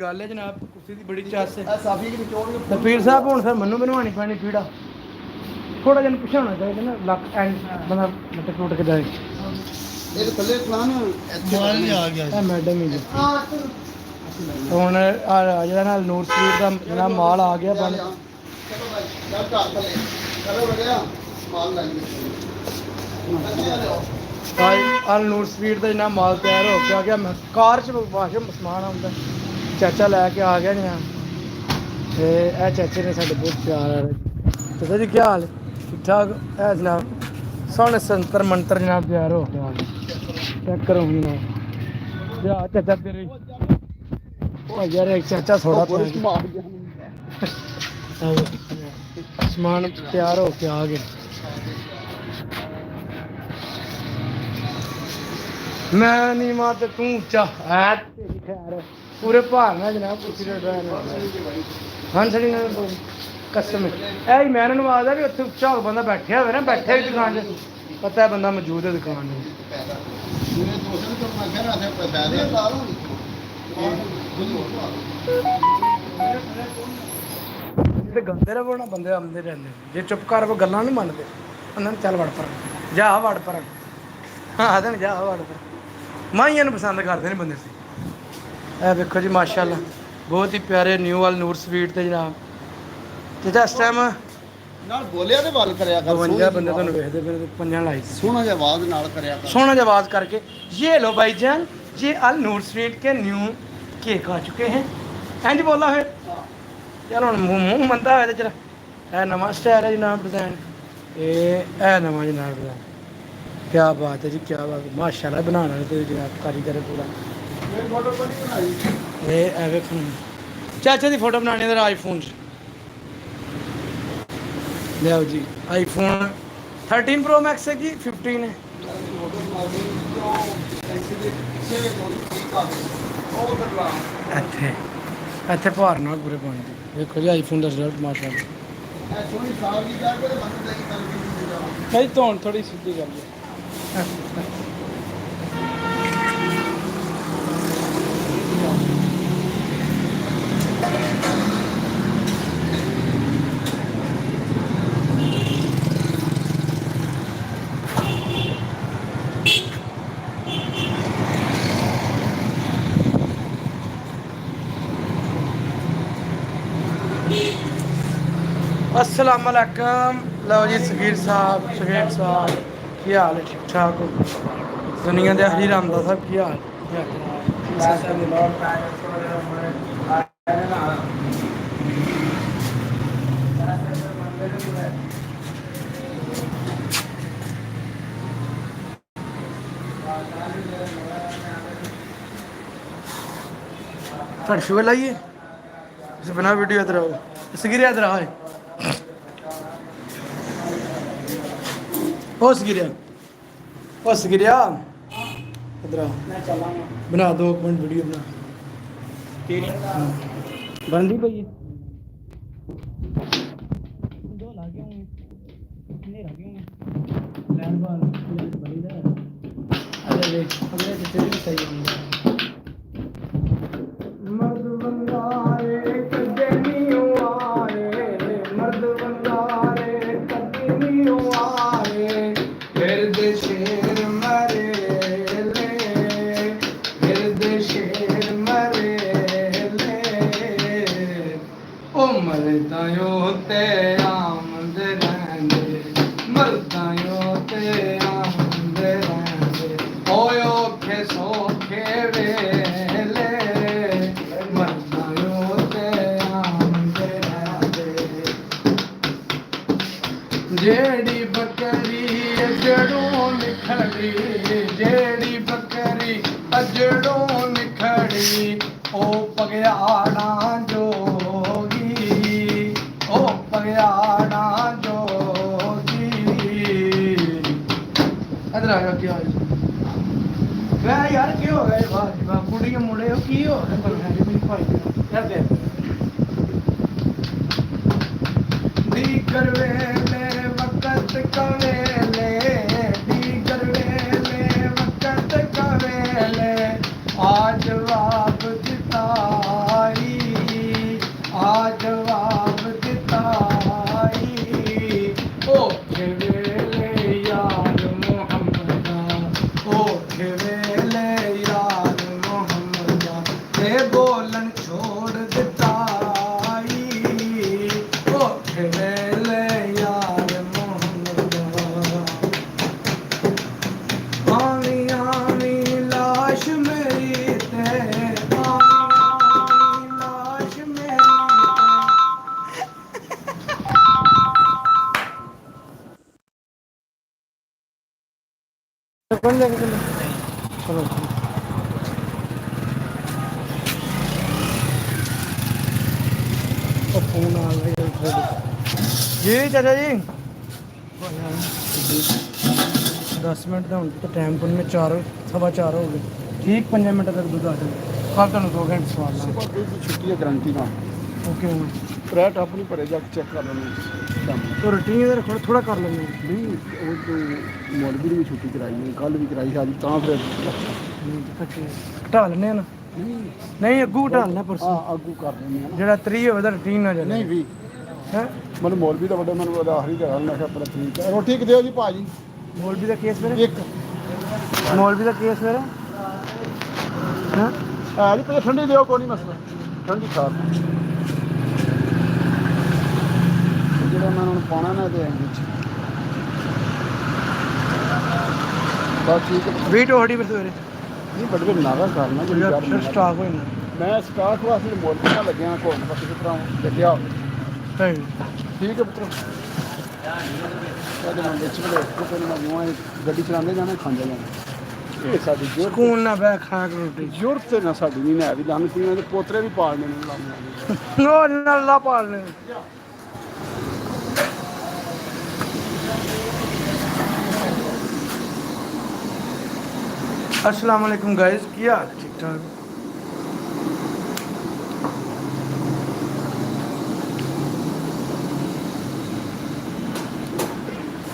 ਗੱਲ ਹੈ ਜਨਾਬ ਕੁਰਸੀ ਦੀ ਬੜੀ ਚਾਸ ਹੈ ਸਾਫੀ ਕਿ ਨਿਚੋੜ ਤੇ ਪੀਰ ਸਾਹਿਬ ਹੁਣ ਫਿਰ ਮੈਨੂੰ ਬਣਵਾਉਣੀ ਪੈਣੀ ਪੀੜਾ ਥੋੜਾ ਜਿਹਾ ਪਿੱਛੇ ਹੋਣਾ ਚਾਹੀਦਾ ਨਾ ਲੱਕ ਐਂਡ ਬੰਦਾ ਮੱਟ ਟੁੱਟ ਕੇ ਜਾਏ ਇਹ ਥੱਲੇ ਪਲਾਨ ਮਾਲ ਨਹੀਂ ਆ ਗਿਆ ਇਹ ਮੈਡਮ ਹੀ ਜੀ ਹੁਣ ਆ ਜਿਹੜਾ ਨਾਲ ਨੂਰ ਸਵੀਟ ਦਾ ਜਿਹੜਾ ਮਾਲ ਆ ਗਿਆ ਬਣ ਚਲੋ ਭਾਈ ਚੱਲ ਘਰ ਥੱਲੇ ਚਲੋ ਵੜਿਆ ਮਾਲ ਲਾਈਏ ਅਲ ਨੂਰ ਸਵੀਟ ਦਾ ਜਿੰਨਾ ਮਾਲ ਤਿਆਰ ਹੋ ਕੇ ਆ ਗਿਆ ਮੈਂ ਕਾਰ 'ਚ ਵਾਸ਼ ਸਮਾਨ ਆਉਂਦਾ ਚਾਚਾ ਲੈ ਕੇ ਆ ਗਿਆ ਜਨਾਬ ਤੇ ਇਹ ਚਾਚੇ ਨੇ ਸਾਡੇ ਬਹੁਤ ਪਿਆਰ ਆ ਚਾਚਾ ਜੀ ਕੀ ਹਾਲ ਹੈ? ਠੀਕ ਠਾਕ ਇਹ ਜਨਾਬ ਸੋਹਣੇ ਸੰਤਰ ਮੰਤਰ ਜਨਾਬ ਤਿਆਰ ਹੋ ਕੇ ਆ ਗਏ ਚੈੱਕ ਕਰੋ ਹੁਣ ਜਨਾਬ ਯਾ ਚਾਚਾ ਤੇਰੇ ਉਹ ਯਾਰ ਇੱਕ ਚਾਚਾ ਥੋੜਾ ਸਮਾਨ ਤਿਆਰ ਹੋ ਕੇ ਆ ਗਏ ਮੈਂ ਨਹੀਂ ਮਾਂ ਤੇ ਤੂੰ ਉੱਚਾ ਹੈ ਤੇਰੀ ਖੈਰ ਪੂਰੇ ਭਾਰ ਨਾਲ ਜਨਾਬ ਕੁਰਸੀ ਤੇ ਡਰਾਇਆ ਹਾਂ ਛੜੀ ਨਾ ਕਸਮ ਇਹ ਹੀ ਮੈਂ ਇਹਨੂੰ ਆਖਦਾ ਵੀ ਉੱਥੇ ਉੱਚਾ ਹੋ ਬੰਦਾ ਬੈਠਿਆ ਹੋਵੇ ਨਾ ਬੈਠੇ ਵੀ ਦੁਕਾਨ 'ਚ ਪਤਾ ਹੈ ਬੰਦਾ ਮੌਜੂਦ ਹੈ ਦੁਕਾਨ 'ਤੇ ਗੰਦੇ ਰਵਣਾ ਬੰਦੇ ਆਉਂਦੇ ਰਹਿੰਦੇ ਜੇ ਚੁੱਪ ਕਰ ਕੋ ਗੱਲਾਂ ਨਹੀਂ ਮੰਨਦੇ ਉਹਨਾਂ ਨੂੰ ਚੱਲ ਵੜ ਪਰ ਜਾ ਵੜ ਪਰ ਹਾਂ ਦੇਣ ਜਾ ਵੜ ਪਰ ਮਾਈਆਂ ਨੂੰ ਪਸੰਦ ਕਰਦੇ ਨੇ ਬੰਦੇ ਸੀ ਇਹ ਵੇਖੋ ਜੀ ਮਾਸ਼ਾਅੱਲਾ ਬਹੁਤ ਹੀ ਪਿਆਰੇ ਨਿਊ ਵਾਲ ਨੂਰ ਸਵੀਟ ਤੇ ਜਨਾਬ ਤੇ ਇਸ ਟਾਈਮ ਨਾਲ ਬੋਲਿਆ ਤੇ ਵੱਲ ਕਰਿਆ ਕਰ 52 ਬੰਦੇ ਤੁਹਾਨੂੰ ਵੇਖਦੇ ਪਏ ਨੇ ਪੰਜਾਂ ਲਾਈ ਸੋਹਣਾ ਜਿਹਾ ਆਵਾਜ਼ ਨਾਲ ਕਰਿਆ ਕਰ सोना जब आवाज करके ये लो भाईजान ये अल नूर स्वीट के न्यू केक आ चुके हैं इंज बोला फिर चलो हुण मुंह मंदा होया ते चल ए नवां स्टाइल है जनाब डिजाइन ए नवां जनाब डिजाइन क्या बात है जी क्या बात है माशाल्लाह बनाना ते जनाब कारीगर है पूरा ए वेखो चाचा दी फोटो बनाने दा आईफोन ले आओ जी आईफोन 13 प्रो मैक्स है कि 15 है ਇੱਥੇ ਇੱਥੇ ਭਾਰ ਨਾਲ ਪੂਰੇ ਬਣਦੇ ਵੇਖੋ ਜੀ ਆਈਫੋਨ ਦਾ ਰਿਜ਼ਲਟ ਮਾਸ਼ਾਅੱਲਾ ਕਈ ਧੋਣ ਥੋੜੀ ਸਿੱਧੀ ਗੱਲ ਹੈ अस्सलाम वालेकुम लो जी सगीर साहब सुहेब साहब की हाल है ठीक ठाक हो दुनिया के हरी रामदा साहब की हाल शुगर लाइए बिना वीडियो इधर आओ सगीर इधर आओ हो सगिरिया इधर बना 2 मिनट वीडियो बना बनती पई मर्द बंगारे कदे नहीं आए मर्द बंगारे कदे नहीं आए फिर दे शेर मरे ले फिर दे शेर मरे ले ओ मरदायो ते आमद रहंदे मरदायो ते आमद रहंदे ओयो के सोखे वेले मरदायो ते आमद रहंदे जेड़ी बकरी अजड़ों निखड़ी जेड़ी बकरी अजड़ों निखड़ी ओ पगयाड़ा जोगी ओ पगयाड़ा जोगी इधर आ जाओ क्या मैं यार क्यों हो गए वाह कुड़ियां मुड़े हो की हो गए पर मैं भी भाई यार दे दीगर वेले वक्त कवेले दीगर वेले वक्त कवेले आज वाप दिताई आज वाप दिताई ओ वेले यार मोहम्मदा ओ वेले यार मोहम्मदा ते बोलन छोड़ दिताई ओ वेले यार मोहम्मदा कौन लेके चलो चलो फोन आ गया जी चाचा जी 10 मिनट का तो टाइम को 4:15 हो गए ठीक 5 मिनट तक दूध आ जाए कल तुम 2 घंटे सवाल ला ਸੁਬਾਹ ਕੋਈ ਛੁੱਟੀ ਹੈ ਗਰੰਟੀ ਨਾਲ ओके ਰੈਟ ਆਪਣੀ ਭਰੇ ਜਾ ਕੇ ਚੈੱਕ ਕਰ ਲੈਣਾ तो रूटीन रखो थोड़ा कर लेंगे ਨਹੀਂ ਉਹ ਤੋਂ ਮੌਲਵੀ ਦੀ ਵੀ ਛੁੱਟੀ ਕਰਾਈ ਹੈ ਕੱਲ ਵੀ ਕਰਾਈ ਅੱਜ ਤਾਂ ਫਿਰ ਢਾਲ ਲੈਣੇ ਨਾ ਨਹੀਂ ਅੱਗੂ ਢਾਲਣਾ ਪਰਸੋਂ ਹਾਂ ਆਗੂ ਕਰ ਦਿੰਦੇ ਆ ਜਿਹੜਾ 3 ਹੋਵੇ ਤਾਂ ਰੂਟੀਨ ਨਾ ਜਾਏ ਨਹੀਂ ਵੀ ਹੈ ਮੈਨੂੰ ਮੌਲਵੀ ਦਾ ਵੱਡਾ ਮੈਨੂੰ ਉਹਦਾ ਆਖਰੀ ਘਰ ਮੈਂ ਕਿਹਾ ਪਰ ਠੀਕ ਹੈ ਰੋਟੀ ਕਿਤੇ ਹੋ ਜੀ ਭਾਜੀ ਮੌਲਵੀ ਦਾ ਕੇਸ ਮੇਰੇ ਇੱਕ ਮੌਲਵੀ ਦਾ ਕੇਸ ਮੇਰੇ ਹਾਂ ਹੈ ਜੀ ਠੰਡੀ ਦਿਓ ਕੋਈ ਨਹੀਂ ਮਸਲਾ ਠੰਡੀ ਖਾ ਜਿਹੜਾ ਮੈਂ ਉਹਨੂੰ ਪਾਉਣਾ ਨਾ ਇਹਦੇ ਵਿੱਚ ਬਸ ਠੀਕ ਹੈ ਵੇਟ ਹੋੜੀ ਫਿਰ ਸਵੇਰੇ ਨਹੀਂ ਬੜੇ ਨਾਗਾ ਕਰਨਾ ਜਿਹੜੀ ਫਿਰ ਗੱਲ ਸਟਾਕ ਹੋ ਜਾਂਦਾ ਮੈਂ ਸਟਾਰਟ ਵਾਸਤੇ ਮੌਲਵੀ ਨਾਲ ਲੱਗਿਆ ਘੋਣ ਪੱਕੀ ਤਰ੍ਹਾਂ ਲੱਗਿਆ ਸਹੀ ਠੀਕ ਹੈ ਪੁੱਤਰ ਮੈਂ ਵਿੱਚ ਬੜੇ ਮੈਂ ਜੂਆਂ ਗੱਡੀ ਚਲਾਉਂਦੇ ਜਾਣਾ ਖਾਂਦੇ ਜਾਣਾ ਇਹ ਸਾਡੀ ਜ਼ਰੂਰਤ ਸਕੂਨ ਨਾ ਬੈ ਖਾ ਕੇ ਰੋਟੀ ਜ਼ਰੂਰਤ ਤੇ ਨਾ ਸਾਡੀ ਨਹੀਂ ਹੈ ਵੀ ਲੰਨ ਪੀਣੇ ਦੇ ਪੋਤਰੇ ਵੀ ਪਾਲਣੇ ਨੇ ਲਾਉਂਦੇ ਉਹ ਨੱਲਾ ਪਾਲ ਲੈ अस्सलाम वालेकुम गाइस क्या हाल है? ठीक ठाक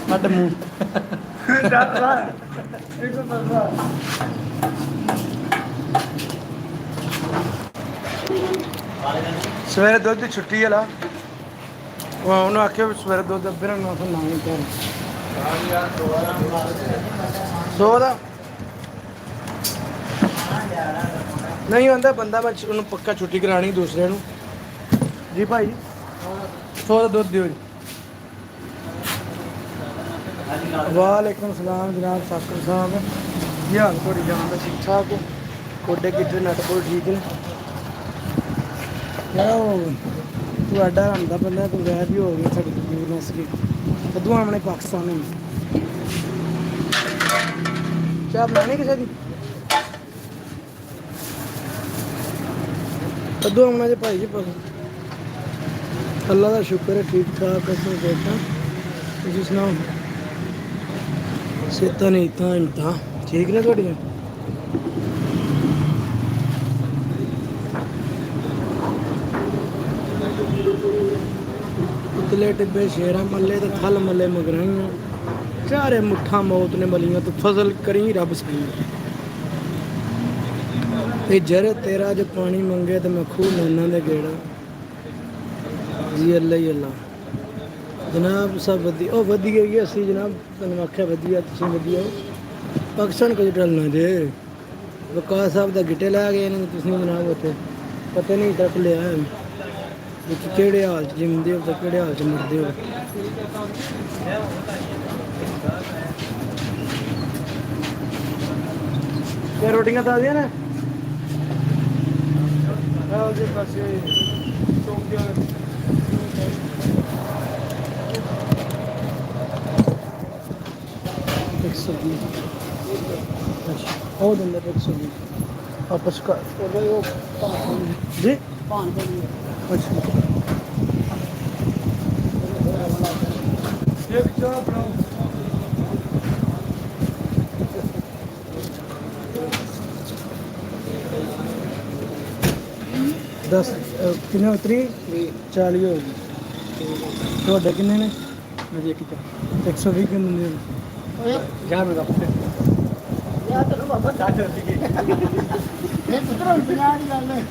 हट मुंह डर रहा है 115 ਸਵੇਰੇ ਦੁੱਧ ਦੀ ਛੁੱਟੀ ਵਾਲਾ ਉਹ ਉਹਨੂੰ ਆਖਿਆ ਵੀ ਸਵੇਰੇ ਦੁੱਧ ਅੱਬੇ ਨੂੰ ਆਖੋ ਨਾ ਹੀ ਕਰ 100 ਦਾ ਨਹੀਂ ਹੁੰਦਾ ਬੰਦਾ ਮੈਂ ਉਹਨੂੰ ਪੱਕਾ ਛੁੱਟੀ ਕਰਾਣੀ ਦੂਸਰੇ ਨੂੰ ਜੀ ਭਾਈ 100 ਦਾ ਦੁੱਧ ਦਿਓ ਜੀ ਵਾਲੇਕੁਮ ਸਲਾਮ ਜਨਾਬ ਸਾਕਰ ਸਾਹਿਬ ਕੀ ਹਾਲ ਤੁਹਾਡੀ ਜਾਨ ਦਾ ਠੀਕ ਠਾਕ ਹੋ ਕੋਡੇ ਕਿੱਥੇ ਨਟਪੁਰ ਠੀਕ ਨੇ ਯਾਰ ਉਹ ਤੁਹਾਡਾ ਹੁੰਦਾ ਬੰਦਾ ਤੂੰ ਗਾਇਬ ਹੀ ਹੋ ਗਿਆ ਸਾਡੀ ਤਕਲੀਫ ਨਸ ਕੇ ਕਦੋਂ ਆਮਣੇ ਪਾਕਿਸਤਾਨ ਨੂੰ ਚਾਹ ਬਣਾਣੀ ਕਿਸੇ ਦੀ ਕਦੋਂ ਆਉਣਾ ਜੇ ਭਾਈ ਜੀ ਅੱਲਾ ਦਾ ਸ਼ੁਕਰ ਹੈ ਠੀਕ ਠਾਕ ਅਸੀਂ ਬੈਠਾ ਤੁਸੀਂ ਸੁਣਾਓ ਸਿਹਤਾਂ ਨਹੀਂ ਤਾਂ ਇਮਤਾ ਠੀਕ ਨੇ ਤੁਹਾਡੀਆਂ ਉਤਲੇ ਟਿੱਬੇ ਸ਼ੇਰਾਂ ਮੱਲੇ ਤੇ ਥਲ ਮੱਲੇ ਮਗਰਾਈਆਂ ਚਾਰੇ ਮੁੱਠਾਂ ਮੌਤ ਨੇ ਮਲੀਆਂ ਤੂੰ ਫਜ਼ਲ ਕਰੀ ਰੱਬ ਸਹੀ ਤੇ ਜਰ ਤੇਰਾ ਜੋ ਪਾਣੀ ਮੰਗੇ ਤੇ ਮੈਂ ਖੂਹ ਲੈਣਾ ਦੇ ਗੇੜਾ ਜੀ ਅੱਲਾ ਹੀ ਅੱਲਾ ਜਨਾਬ ਸਭ ਵਧੀਆ ਉਹ ਵਧੀਆ ਹੀ ਅਸੀਂ ਜਨਾਬ ਤੁਹਾਨੂੰ ਆਖਿਆ ਵਧੀਆ ਤੁਸੀਂ ਵਧੀਆ ਹੋ ਪਾਕਿਸਤਾਨ ਕੁਝ ਟਲਣਾ ਜੇ ਵਕਾਸ ਸਾਹਿਬ ਦਾ ਗਿੱਟੇ ਲੈ ਗਏ ਨੇ ਤੁਸੀਂ ਜਨਾਬ ਉੱਥੇ ਪਤਾ ਨਹੀਂ ਤੱਕ ਲਿਆ ਵੀ ਕਿਹੜੇ ਹਾਲ 'ਚ ਜਿਉਂਦੇ ਹੋ ਤੇ ਕਿਹੜੇ ਹਾਲ 'ਚ ਮਰਦੇ ਹੋ ਇਹ ਰੋਟੀਆਂ ਤਾਜ਼ੀਆਂ ਨੇ ਆਹ ਦੇ ਪਾਸੇ ਚੌਂਕੀਆਂ 120 अच्छा और अंदर 120 आपस का जी अच्छा एक चाय बनाओ दस कितने उतरी 40 होगी ਤੁਹਾਡੇ ਕਿੰਨੇ ਨੇ ਮੇਰੇ 120 ਕਿੰਨੇ ਨੇ ਯਾਰ ਮੇਰਾ ਯਾਰ ਤੈਨੂੰ ਬਾਬਾ ਡਾਕਟਰ ਸੀਗੇ ਇਹ ਪੁੱਤਰ ਬਿਨਾਂ ਦੀ ਗੱਲ ਹੈ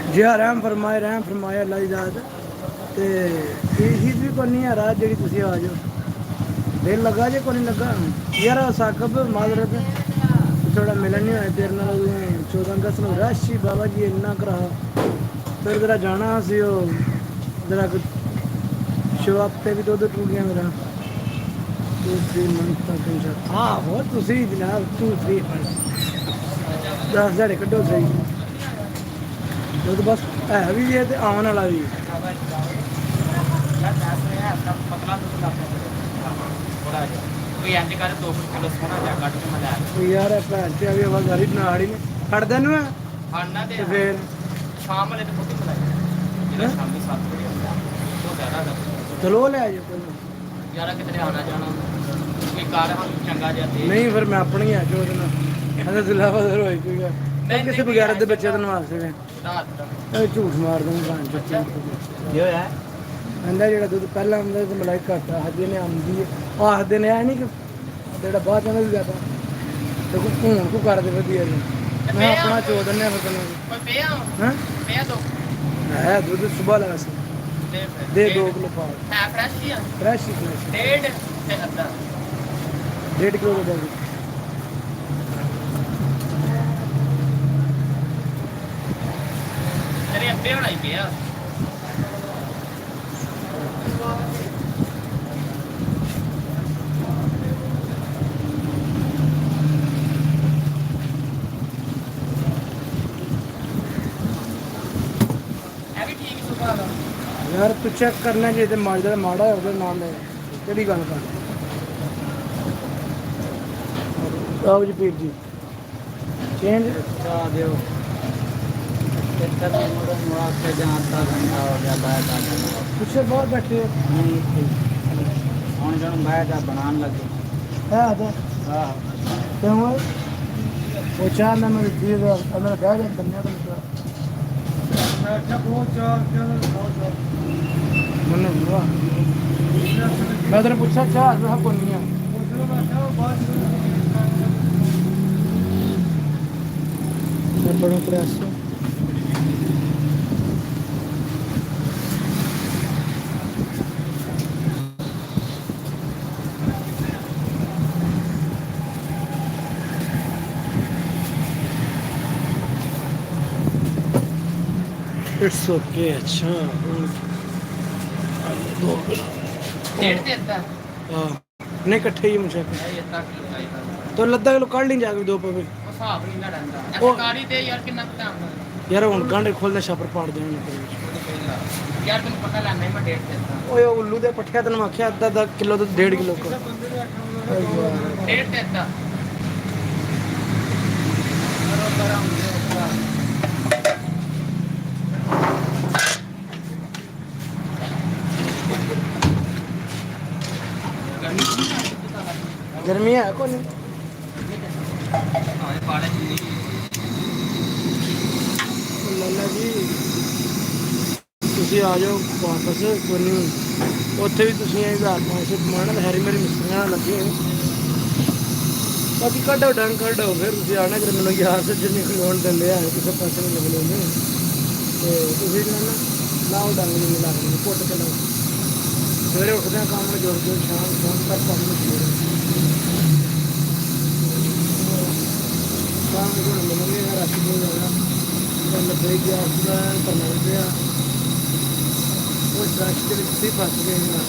ਜੀ ਰਹਿਮ ਫਰਮਾਏ ਅੱਲਾ ਦੀ ਜ਼ਾਤ ਤੇ ਇਹ ਚੀਜ਼ ਵੀ ਕੋਈ ਨਹੀਂ ਹੈ ਰਾਤ ਜਿਹੜੀ ਤੁਸੀਂ ਆ ਜਾਓ ਦਿਲ ਲੱਗਾ ਜੇ ਕੋਈ ਨਹੀਂ ਲੱਗਾ ਯਾਰ ਸਾਕਬ ਮਾਜ਼ਰਤ थोड़ा मिलन नहीं होया तेरे नाल 14 अगस्त ਨੂੰ ਰਸ਼ ਸੀ ਬਾਬਾ ਜੀ ਇੰਨਾ ਕਰਾ ਫਿਰ ਜਰਾ ਜਾਣਾ ਸੀ ਉਹ ਜਰਾ ਸ਼ੋਅ ਤੇ ਵੀ ਦੋ ਟੁੱਟ ਗਿਆ ਮੇਰਾ 2-3 ਮੰਥ ਤੱਕ ਹਾਂ ਹੋਰ ਤੁਸੀਂ ਜਨਾਬ 2-3 10,000 ਕੱਢੋ ਸਹੀ ਉਹ ਤਾਂ ਬਸ ਹੈ ਵੀ ਇਹ ਤੇ ਆਉਣ ਵਾਲਾ ਵੀ ਵਾ ਯਾਰ ਦੱਸ ਰਿਹਾ ਆਪਣਾ ਪਤਲਾ ਦੁੱਧ ਲੱਗ ਥੋੜਾ ਜਿਹਾ ਕੋਈ ਇੰਜ ਕਰ 2 ਕਿਲੋ ਸੋਨਾ ਜਾ ਕੱਟ ਕੇ ਮੈਂ ਲੈ ਆਇਆ। ਉਹ ਯਾਰ ਇਹ ਭੈਣ ਤੇ ਵੀ ਆਵਾਜ਼ ਆ ਰਹੀ ਨਾਲ ਹੀ ਨੇ ਖੜਦਾ ਨੂੰ ਆ ਖਾਣਾ ਤੇ ਤੇ ਫੇਰ ਸ਼ਾਮ ਵਾਲੇ ਤੇ ਫੋਟੋ ਬਣਾਈ ਜਿਹੜਾ ਸ਼ਾਮੀ 7 ਵਜੇ ਹੁੰਦਾ ਉਹ ਜ਼ਿਆਦਾ ਦਾ ਚਲੋ ਲੈ ਜਾਓ ਪਹਿਲਾਂ। ਯਾਰਾ ਕਿਤੇ ਆਉਣਾ ਜਾਣਾ ਕੋਈ ਕਾਰ ਹਾਂ ਚੰਗਾ ਜਿਹਾ ਦੇ ਨਹੀਂ ਫਿਰ ਮੈਂ ਆਪਣੀ ਆ ਜੋ ਉਹਦੇ ਨਾਲ ਇਹਦਾ ਦਿਲਾ ਬਦਰ ਹੋਈ ਕੋਈ ਗੱਲ ਨਹੀਂ, ਕਿਸੇ ਬਗੈਰ ਦੇ ਬੱਚੇ ਦਾ ਨਵਾਸ ਸਕੇ ਰਾਤ ਦਾ ਇਹ ਝੂਠ ਮਾਰ ਦਿੰਦੇ ਭੈਣ ਬੱਚੇ ਕੀ ਹੋਇਆ ਕਹਿੰਦਾ ਜਿਹੜਾ ਦੁੱਧ ਪਹਿਲਾਂ ਹੁੰਦਾ ਤੇ ਮਲਾਈ ਘੱਟ ਆ ਹਜੇ ਨੇ ਆਉਂਦੀ ਹੈ ਉਹ ਆਖਦੇ ਨੇ ਐ ਨਹੀਂ ਕਿ ਜਿਹੜਾ ਬਾਅਦ ਚ ਵੀ ਕਰਦਾ ਤੇ ਕੋ ਭੂਣ ਕੋ ਕਰਦੇ ਵਧੀਆ ਜੀ ਮੈਂ ਆਪਣਾ ਚੋ ਦਿੰਨੇ ਫਿਰ ਤੈਨੂੰ ਕੋਈ ਪਿਆ ਹਾਂ ਪਿਆ ਦੋ ਹੈ ਦੁੱਧ ਸੁਬਾ ਲਗਾ ਸੀ ਦੇ 2 ਕਿਲੋ ਪਾ ਹੈ ਫਰੈਸ਼ ਹੀ ਆ ਫਰੈਸ਼ ਹੀ ਫਰੈਸ਼ ਡੇਢ ਤੇ ਅੱਧਾ 1.5 ਕਿਲੋ ਦੇ ਦੇ ਤੇਰੇ ਅੱਧੇ ਹੋਣਾ ਹੀ ਪਿਆ ਇਹ ਵੀ ਠੀਕ ਸੁਭਾਅ ਦਾ ਯਾਰ ਤੂੰ ਚੈੱਕ ਕਰਨਾ ਜੇ ਤੇ ਮਾੜਾ ਦਾ ਮਾੜਾ ਉਹਦੇ ਨਾਲ ਲੈ ਕਿਹੜੀ ਗੱਲ ਕਰ ਆਓ ਜੀ ਪੀਰ ਜੀ ਚੇਂਜ ਚਾਹ ਦਿਓ ਕਿੱਥੇ ਤੋਂ ਮੁੜਾ ਕੇ ਜਾਂਦਾ ਘੰਟਾ ਹੋ ਗਿਆ ਬਾਹਰ ਦਾ ਪਿੱਛੇ ਬਹੁਤ ਬੈਠੇ ਹੋ। ਨਹੀਂ ਹੁਣ ਜਦੋਂ ਬਾਹਰ ਦਾ ਬਣਾਉਣ ਲੱਗੇ ਹੈ ਆਦਾ ਆਹ ਕਿਉਂ ਹੈ ਉਹ ਚਾਹ ਮੈਂ ਮੇਰੇ ਦੀ ਦਾ ਅੰਦਰ ਬਹਿ ਜਾ ਕੰਨਿਆ ਦਾ ਮੈਂ ਅੱਛਾ ਬਹੁਤ ਚਾਹ ਮੈਨੂੰ ਹੁਆ ਮੈਂ ਤੈਨੂੰ ਪੁੱਛਿਆ ਚਾਹ ਸਭ ਕੋ ਨਹੀਂ ਆ ਮੈਂ ਬੜਾ ਪ੍ਰयास इट्स ओके अच्छा ਡੇਢ ਤੇ ਅੱਧਾ हाँ नहीं इकट्ठे ही मुझे ਇਹ ਅੱਧਾ ਕਿਲੋ ਚਾਹੀਦਾ तो लद्दा किलो काट नहीं जाके 2 पवे ਉਹ ਹਿਸਾਬ ਨਹੀਂ ਨਾ ਰਹਿੰਦਾ ਉਹ- ਸਰਕਾਰੀ ਤੇ ਯਾਰ ਕਿੰਨਾ ਟਾਈਮ ਲੱਗਦਾ यार हुन गांडे खोलने छापर पाड़ देने ਯਾਰ ਤੈਨੂੰ ਪਤਾ ਲੈਣਾ ਹੀ ਮੈਂ ਡੇਢ ਤੇ ਅੱਧਾ ओए उल्लू दे पट्ठिया तन आख्या आधा किलो तो 1.5 किलो को ਡੇਢ ਤੇ ਅੱਧਾ गर्मी है को नहीं लाला जी ਤੁਸੀਂ ਆ ਜਾਓ ਵਾਪਸ ਕੋਈ ਨਹੀਂ ਉੱਥੇ ਵੀ ਤੁਸੀਂ ਇਹ 1500 ਕਮਾਣਾ ਤੇ ਹੈਰੀ ਮੇਰੀ ਮਿਸਤਰੀਆਂ ਨਾਲ ਲੱਗੇ ਹੋਏ ਬਾਕੀ ਕੱਢੋ ਡੰਗ ਕੱਢੋ ਫਿਰ ਤੁਸੀਂ ਆਣਾ ਕਿ ਮੈਨੂੰ ਯਾਰ ਸੇ ਜਿੰਨੀ ਖਲੋਣ ਦਿੰਦੇ ਆ ਕਿਸੇ ਪਾਸੇ ਨਹੀਂ ਲੱਗਦੇ ਤੇ ਤੁਸੀਂ ਨਾ ਲਾਓ ਡੰਗ ਨਹੀਂ ਲੱਗਦੇ ਕੁੱਟ ਕੇ ਲਾਓ ਸਵੇਰੇ ਉੱਠਦੇ ਆ ਕੰਮ ਨੂੰ ਜੋੜ ਕੇ ਸ਼ਾਮ ਤੱਕ ਕੰਮ ਨੂੰ ਜੋੜ ਸ਼ਾਮ ਨੂੰ ਮੈਨੂੰ ਵੀ ਰਾਤ ਨੂੰ ਜਾਣਾ ਤਾਂ ਬ੍ਰੇਕ ਗਿਆ ਉਸ ਕਰਨਾ ਪਿਆ ਉਹ ਟਰੱਕ ਦੇ ਵਿੱਚ ਸੀ ਫਸ ਗਏ ਨਾ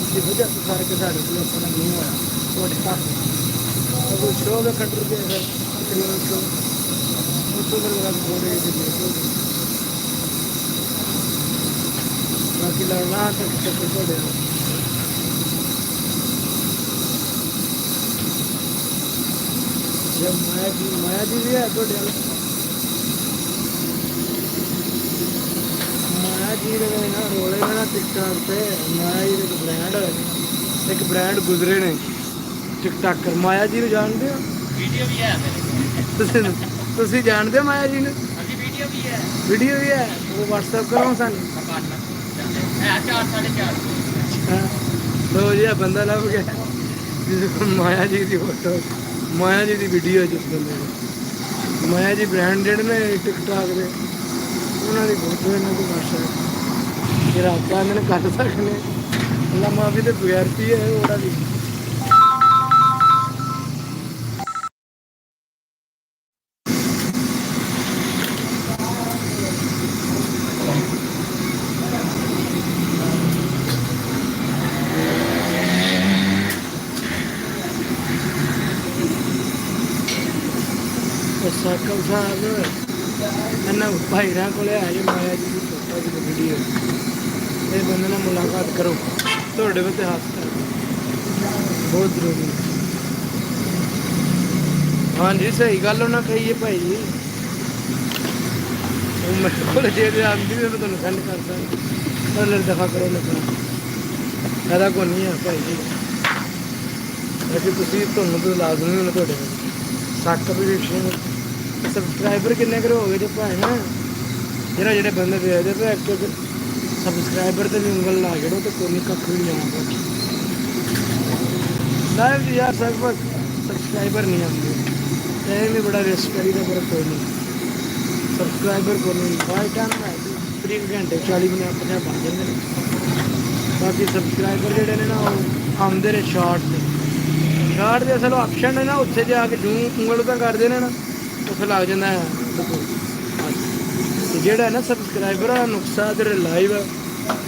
ਜੀ ਵਜ੍ਹਾ ਤੋਂ ਕਰਕੇ ਸਾਡੇ ਕੋਲ ਆਪਣਾ ਨਹੀਂ ਹੋਇਆ ਉਹ ਟੱਪ ਉਹ ਸ਼ੋਅ ਦਾ ਕੰਟਰ ਦੇ ਫਿਰ ਕਿਲੋ ਤੋਂ ਉਹ ਤੋਂ ਮੇਰਾ ਬੋੜੇ ਦੇ ਦੇ ਬਾਕੀ ਲੜਨਾ ਤਾਂ ਚੱਕਰ ਕੋੜੇ ਜਦ ਮਾਇਆ ਜੀ ਵੀ ਹੈ ਤੁਹਾਡੇ ਨਾਲ ਮਾਇਆ ਜੀ ਦੇ ਨਾ ਰੋਲੇ ਨਾ ਟਿਕਟਾਕ ਤੇ ਮਾਇਆ ਜੀ ਦੇ ਇੱਕ ਬ੍ਰਾਂਡ ਗੁਜ਼ਰੇ ਨੇ ਟਿਕਟਾਕਰ ਮਾਇਆ ਜੀ ਨੂੰ ਜਾਣਦੇ ਹੋ ਵੀਡੀਓ ਵੀ ਹੈ ਮੇਰੇ ਤੁਸੀਂ ਜਾਣਦੇ ਹੋ ਮਾਇਆ ਜੀ ਨੂੰ ਹਾਂਜੀ ਵੀਡੀਓ ਵੀ ਹੈ ਵੀਡੀਓ ਵੀ ਹੈ ਉਹ WhatsApp ਕਰੋ ਸਾਨੂੰ ਹੈ 4:30 ਹਾਂ ਲੋ ਜੀ ਬੰਦਾ ਲੱਭ ਗਿਆ ਜਿਸ ਕੋਲ ਮਾਇਆ ਜੀ ਦੀ ਫੋਟੋ ਮਾਇਆ ਜੀ ਦੀ ਵੀਡੀਓ ਜਿਸ ਬੰਦੇ ਦੀ ਮਾਇਆ ਜੀ ਬ੍ਰਾਂਡਡ ਨੇ ਟਿਕਟਾਕ ਦੇ ਉਹਨਾਂ ਦੀ ਫੋਟੋ ਇਹਨਾਂ ਦੀ ਮਾਸ਼ਾ ਜਿਹੜਾ ਆਪਾਂ ਇਹਨਾਂ ਨੇ ਕੱਢ ਸਕਦੇ ਅੱਲਾ ਮਾਫੀ ਦੇ ਬਗੈਰ ਕੀ ਹੈ ਉਹਦਾ ਦੀ ਸਾਕਲ ਸਾਹਿਬ ਇਹਨਾਂ ਭਾਈਰਾਂ ਕੋਲੇ ਆ ਜੇ ਮਾਇਆ ਜੀ ਦੀ ਫੋਟੋ ਅੱਜ ਦੀ ਵੀਡੀਓ ਇਹ ਬੰਦੇ ਨਾਲ ਮੁਲਾਕਾਤ ਕਰੋ, ਤੁਹਾਡੇ ਵਿੱਚ ਹੱਥ ਕਰ ਬਹੁਤ ਜ਼ਰੂਰੀ। ਹਾਂਜੀ ਸਹੀ ਗੱਲ ਉਹਨਾਂ ਕਹੀਏ ਭਾਈ ਜੀ, ਉਹ ਮੇਰੇ ਕੋਲ ਜੇ ਆਉਂਦੀ ਮੈਂ ਤੁਹਾਨੂੰ ਸੈਂਡ ਕਰ ਦਾਂ, ਪਰ ਦਫਾ ਕਰੋ ਨਾ ਫਾਇਦਾ ਕੋਈ ਨਹੀਂ ਹੈ ਭਾਈ ਜੀ। ਵੈਸੇ ਤੁਸੀਂ ਤੁਹਾਨੂੰ ਤਾਂ ਲਾਜ਼ਮੀ ਹੋਣਾ ਤੁਹਾਡੇ ਸੱਕ ਵੀ ਸਬਸਕ੍ਰਾਈਬਰ ਕਿੰਨੇ ਕਰੋ ਹੋ ਗਏ ਜੇ ਭਾਈ ਨਾ, ਜਿਹੜੇ ਬੰਦੇ ਵੇਖਦੇ ਪਏ ਇੱਕ ਸਬਸਕ੍ਰਾਈਬਰ ਤੇ ਵੀ ਉਂਗਲ ਲਾ ਛੜੋ ਤੇ ਕੋਈ ਕੱਖ ਵੀ ਨਹੀਂ ਆਉਂਦਾ ਲਾਈਵ ਯਾਰ। ਸਬਸਕ੍ਰਾਈਬਰ ਨਹੀਂ ਆਉਂਦੇ, ਇਹ ਵੀ ਬੜਾ ਰਿਸਕ ਕਰੀਦਾ, ਪਰ ਕੋਈ ਨਹੀਂ ਸਬਸਕ੍ਰਾਈਬਰ ਕੋਈ ਨਹੀਂ। ਬਾਈ ਟਾਈਮ 3 ਘੰਟੇ 40 ਮਿੰਟ 50 ਬਣ ਜਾਂਦੇ ਨੇ। ਬਾਕੀ ਸਬਸਕ੍ਰਾਈਬਰ ਜਿਹੜੇ ਨੇ ਨਾ ਉਹ ਆਉਂਦੇ ਨੇ ਸ਼ਾਰਟ ਦੇ ਅਸਲ ਆਪਸ਼ਨ ਨੇ ਨਾ, ਉੱਥੇ ਜਾ ਕੇ ਜੂੰ ਉਂਗਲ ਤਾਂ ਕਰਦੇ ਨੇ ਨਾ, ਉੱਥੇ ਲੱਗ ਜਾਂਦਾ ਹੈ। ਤੇ ਜਿਹੜਾ ਨਾ ਸਬਸਕ੍ਰਾਈਬਰ ਆ ਨੁਕਸਾ ਜਿਹੜੇ ਲਾਈਵ ਆ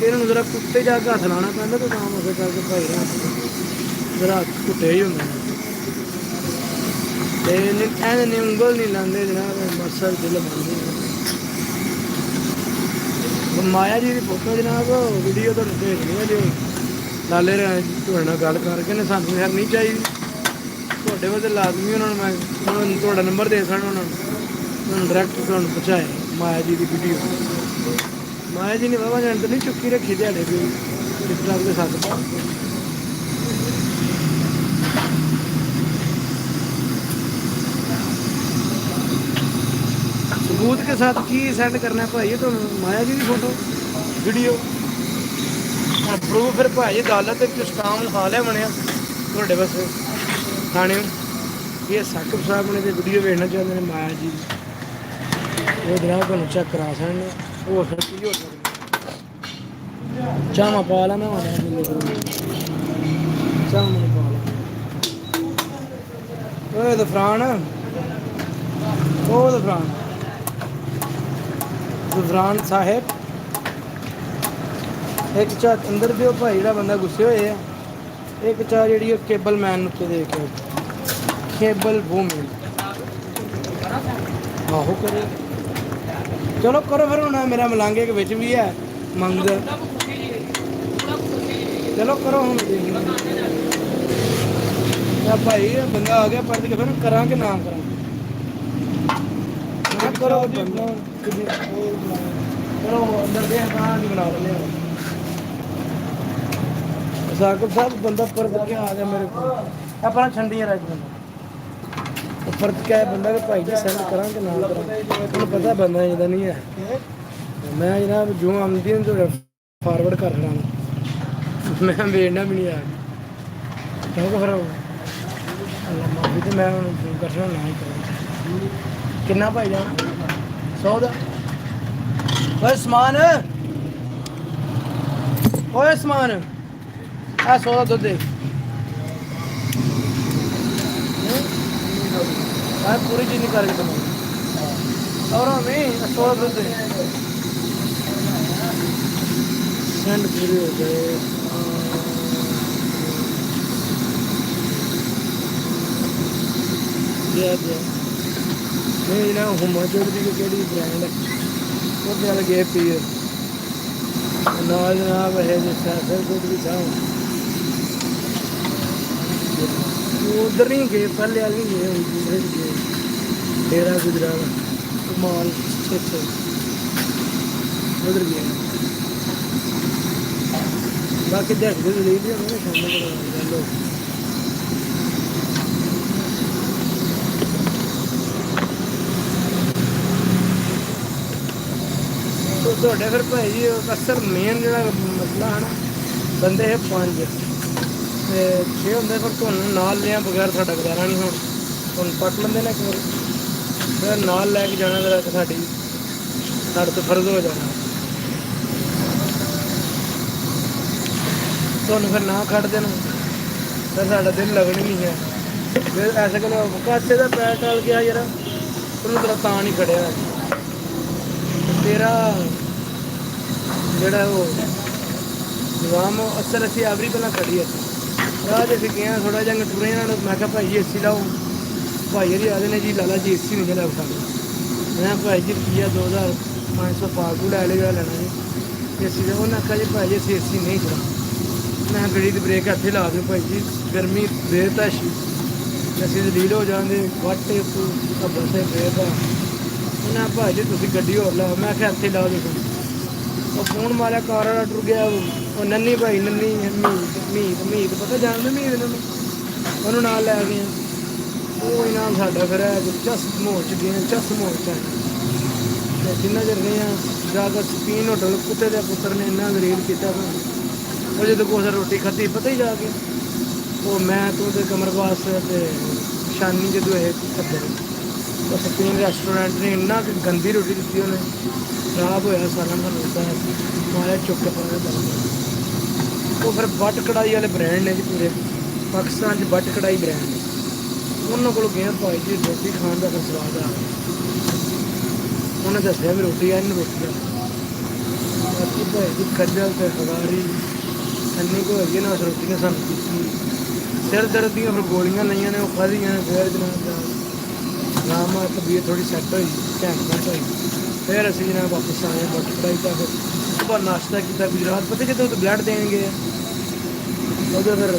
ਇਹਨਾਂ ਨੂੰ ਜ਼ਰਾ ਕੁੱਤੇ ਜਾ ਕੇ ਹੱਥ ਲਾਉਣਾ ਪੈਂਦਾ, ਤਾਂ ਕੰਮ ਉਸੇ ਕਰਕੇ ਭਾਈ ਜ਼ਰਾ ਕੁੱਟੇ ਹੀ ਹੁੰਦੇ ਨੇ। ਤੇ ਐਨੇ ਉਂਗਲ ਨਹੀਂ ਲਾਉਂਦੇ ਜਨਾਬ, ਮਸਲ ਦਿਲ ਬਣਦੇ। ਮਾਇਆ ਜੀ ਦੀ ਫੋਟੋ ਜਨਾਬ ਵੀਡੀਓ ਤੁਹਾਨੂੰ ਭੇਜਣੀ ਹੈ ਜੋ ਲਾਲੇ ਤੁਹਾਡੇ ਨਾਲ ਗੱਲ ਕਰਕੇ ਨੇ, ਸਾਨੂੰ ਯਾਰ ਨਹੀਂ ਚਾਹੀਦੀ ਤੁਹਾਡੇ ਵਾਸਤੇ ਲਾਜ਼ਮੀ। ਉਹਨਾਂ ਨੂੰ ਤੁਹਾਡਾ ਨੰਬਰ ਦੇ ਸਕਣ, ਉਹਨਾਂ ਨੂੰ ਡਾਇਰੈਕਟ ਤੁਹਾਨੂੰ ਪਹੁੰਚਾਏ ਮਾਇਆ ਜੀ ਦੀ ਵੀਡੀਓ। ਮਾਇਆ ਜੀ ਨੇ ਬਾਬਾ ਜਾਣ ਤਾਂ ਨਹੀਂ ਚੁੱਕੀ ਰੱਖੀ ਦਿਹਾੜੇ ਵੀ ਟਿਕਟਾਕ ਦੇ ਸਾਥ सबूत के साथ की सेंड करना है भाई तो माया जी की फोटो वीडियो प्रूफ फिर भाई अदालत स्टाम हाल है बनया थोड़े बस थाने ये साकिब साहब ने वीडियो देखना चाहते हैं माया जी वो जनाब तुम चेक करा सकते हो फिर की हो सकता चाह पा ला मैं चाह मैंने पा ला दफरान गुजरान साहेब एक चाह अंदर दियो भाई जो बंदा गुस्से होए है एक चाह जी केबल मैन उत्ते दे के केबल वूमेन आहो करे चलो करो फिर हूँ मेरा मलांगे के बिच भी है मंग चलो करो हम भाई बंदा आ गया पढ़ के फिर करा कि ना करा करो चलो अंदर दे कहाँ की बना लें साकिब साहब बंदा पर के आ गया मेरे को अपना ठंडी है बंदा फर्क क्या है बंदा के भाई जी सेंड करा कि ना करा तुम पता बंदा इदा नहीं है मैं जनाब जो आमदी तो फॉरवर्ड कर रहा हूँ मैं वेचना भी नहीं आ क्योंकि फिर माफी तो मैं करना ना ही करूँ किन्ना भाई जान 100 ਦਾ ਓਏ ਸਮਾਨ ਓਏ ਸਮਾਨ ਆ 100 ਦਾ ਦੁੱਧ ਦੇ ਆ ਪੂਰੀ ਚੀਜ਼ ਨਿਕਾਲ ਕੇ ਦਮਾ और हमें 100 ਦਾ ਦੁੱਧ ਦੇ सेंड पूरे हो गए नहीं ना हिमाचल की केड़ी ब्रांड है वो चल गए पीर ना जनाब है सर कुछ भी था उधर नहीं गए पहले वाले नहीं गए दूसरे गए डेरा गुजरात माल उधर गए बाकी देख ले लिया मैंने सामने लोग ਤੁਹਾਡੇ ਫਿਰ ਭਾਈ ਜੀ ਅਕਸਰ ਮੇਨ ਜਿਹੜਾ ਮਸਲਾ ਹੈ ਨਾ ਬੰਦੇ ਹੈ 5 ਤੇ 6 ਹੁੰਦੇ ਫਿਰ ਤੁਹਾਨੂੰ ਨਾਲ ਲਿਆ ਬਗੈਰ ਸਾਡਾ ਗੁਜ਼ਾਰਾ ਨਹੀਂ ਹੁਣ ਤੁਹਾਨੂੰ ਪੱਟ ਲੈਂਦੇ ਨੇ ਇੱਕ ਵਾਰ ਫਿਰ ਨਾਲ ਲੈ ਕੇ ਜਾਣਾ ਜਰਾ ਸਾਡੇ ਤੋਂ ਫਰਜ਼ ਹੋ ਜਾਣਾ ਤੁਹਾਨੂੰ ਫਿਰ ਨਾ ਕੱਢ ਦੇਣਾ ਫਿਰ ਸਾਡਾ ਦਿਲ ਲੱਗਣ ਨਹੀਂ ਹੈ ਫਿਰ ਐਸੇ ਕੋਲ ਕਾਸੇ ਦਾ ਪੈਰ ਟਾਲ ਗਿਆ ਯਾਰ ਉਹਨੂੰ ਤੇਰਾ ਤਾਂ ਨਹੀਂ ਖੜਿਆ तेरा जोड़ा वो निजाम असल असी एवरी पहला खड़ी है राह अभी गए थोड़ा जहा टुरे मैं क्या भाई जी एसी लाओ भाई जी आते ने जी लाला जी एसी नहीं लग सकता मैं भाई जी रुपया 2000 500 ਫਾਲਤੂ ਲੈ ਲਿਆ ਲੈਣਾ ਜੀ ਏਸੀ ਦਾ। ਉਹਨਾਂ ਆਖਿਆ ਜੀ ਭਾਈ ਅਸੀਂ ਏਸੀ ਨਹੀਂ ਚਲਾ। ਮੈਂ ਕਿਹਾ ਗੱਡੀ ਦੀ ਬ੍ਰੇਕ ਇੱਥੇ ਲਾ ਦਿਓ ਭਾਈ ਜੀ, ਗਰਮੀ ਬੇਤਹਾਸ਼ੀ, ਅਸੀਂ ਦਲੀਲ ਹੋ ਜਾਂਦੇ ਵਾਟੇ ਖੱਬਲ ਤੇ ਬੇਤਾ। ਉਹਨਾਂ ਭਾਈ ਜੀ ਤੁਸੀਂ ਗੱਡੀ ਹੋਰ ਲਾਓ। ਮੈਂ ਕਿਹਾ ਇੱਥੇ ਲਾ ਦਿਓ। ਉਹ ਫੋਨ ਮਾਰਿਆ, ਕਾਰ ਵਾਲਾ ਟੁਰ ਗਿਆ। ਉਹ ਨੰਨੀ ਭਾਈ, ਨੰਨੀ ਮੀਤ ਪਤਾ ਜਾਣਦੇ ਮੀਤ ਇਹਨਾਂ ਨੂੰ, ਉਹਨੂੰ ਨਾਲ ਲੈ ਗਏ। ਉਹ ਹੀ ਨਾਲ ਸਾਡਾ ਫਿਰ ਚਸ ਮੋਹ ਚ ਗਏ, ਚਸ ਮੋਹ ਚ ਆਏ। ਜਿੰਨਾ ਚਿਰ ਗਏ ਆ ਜਾ ਕੇ ਸਪੀਨ ਹੋਟਲ, ਕੁੱਤੇ ਦੇ ਪੁੱਤਰ ਨੇ ਇੰਨਾ ਗਰੀਬ ਕੀਤਾ। ਉਹ ਜਦੋਂ ਕੋਸਾ ਰੋਟੀ ਖਾਧੀ ਪਤਾ ਹੀ ਜਾ ਕੇ, ਉਹ ਮੈਂ ਤੂੰ ਤੇ ਕਮਰਵਾਸ ਤੇ ਸ਼ਾਨੀ ਜਦੋਂ ਇਹ ਖੱਬੇ ਉਹ ਸਪੀਨ ਰੈਸਟੋਰੈਂਟ ਨੇ ਇੰਨਾ ਕੁ ਗੰਦੀ ਰੋਟੀ ਦਿੱਤੀ। ਉਹਨੇ ਖਰਾਬ ਹੋਇਆ ਸਾਰਾ ਦਾ ਮਾਰਿਆ ਚੁੱਕ ਕੇ ਪਾਇਆ। ਉਹ ਫਿਰ ਬੱਟ ਕੜਾਈ ਵਾਲੇ ਬ੍ਰਾਂਡ ਨੇ ਜੀ ਪੂਰੇ ਪਾਕਿਸਤਾਨ 'ਚ, ਬੱਟ ਕੜਾਈ ਬ੍ਰਾਂਡ ਨੇ। ਉਹਨਾਂ ਕੋਲ ਗਿਆ ਭਾਈ ਜੀ, ਰੋਟੀ ਖਾਣ ਦਾ ਫਿਰ ਸਵਾਦ ਆ ਗਿਆ। ਉਹਨੇ ਦੱਸਿਆ ਵੀ ਰੋਟੀ ਆ, ਇਹਨੂੰ ਰੋਟੀ ਆ। ਬਾਕੀ ਭਾਈ ਜੀ ਖੱਜਲ ਤੇ ਖਵਾਰੀ ਇੰਨੀ ਕੁ ਹੋਈ ਨਾ ਉਸ ਰੋਟੀ ਨੇ ਸਾਨੂੰ ਕੀਤੀ। ਸਿਰ ਦਰਦ ਦੀਆਂ ਫਿਰ ਗੋਲੀਆਂ ਲਈਆਂ ਨੇ, ਉਹ ਖਾਧੀਆਂ ਨੇ। ਫਿਰ ਜਨਾਬ ਰਾਮ ਤਬੀਅਤ ਥੋੜ੍ਹੀ ਸੈੱਟ ਹੋਈ, ਘੈਂਟ ਹੋਈ। ਫਿਰ ਅਸੀਂ ਜਨਾਬ ਵਾਪਸ ਆਏ ਬੱਟ ਕੜਾਈ ਦਾ। ਫਿਰ ਸੁਬਾਹ ਨਾਸ਼ਤਾ ਕੀਤਾ ਗੁਜਰਾਤ, ਪਤਾ ਜਦੋਂ ਬਲੱਡ ਦੇਣਗੇ ਉਹਦੇ ਫਿਰ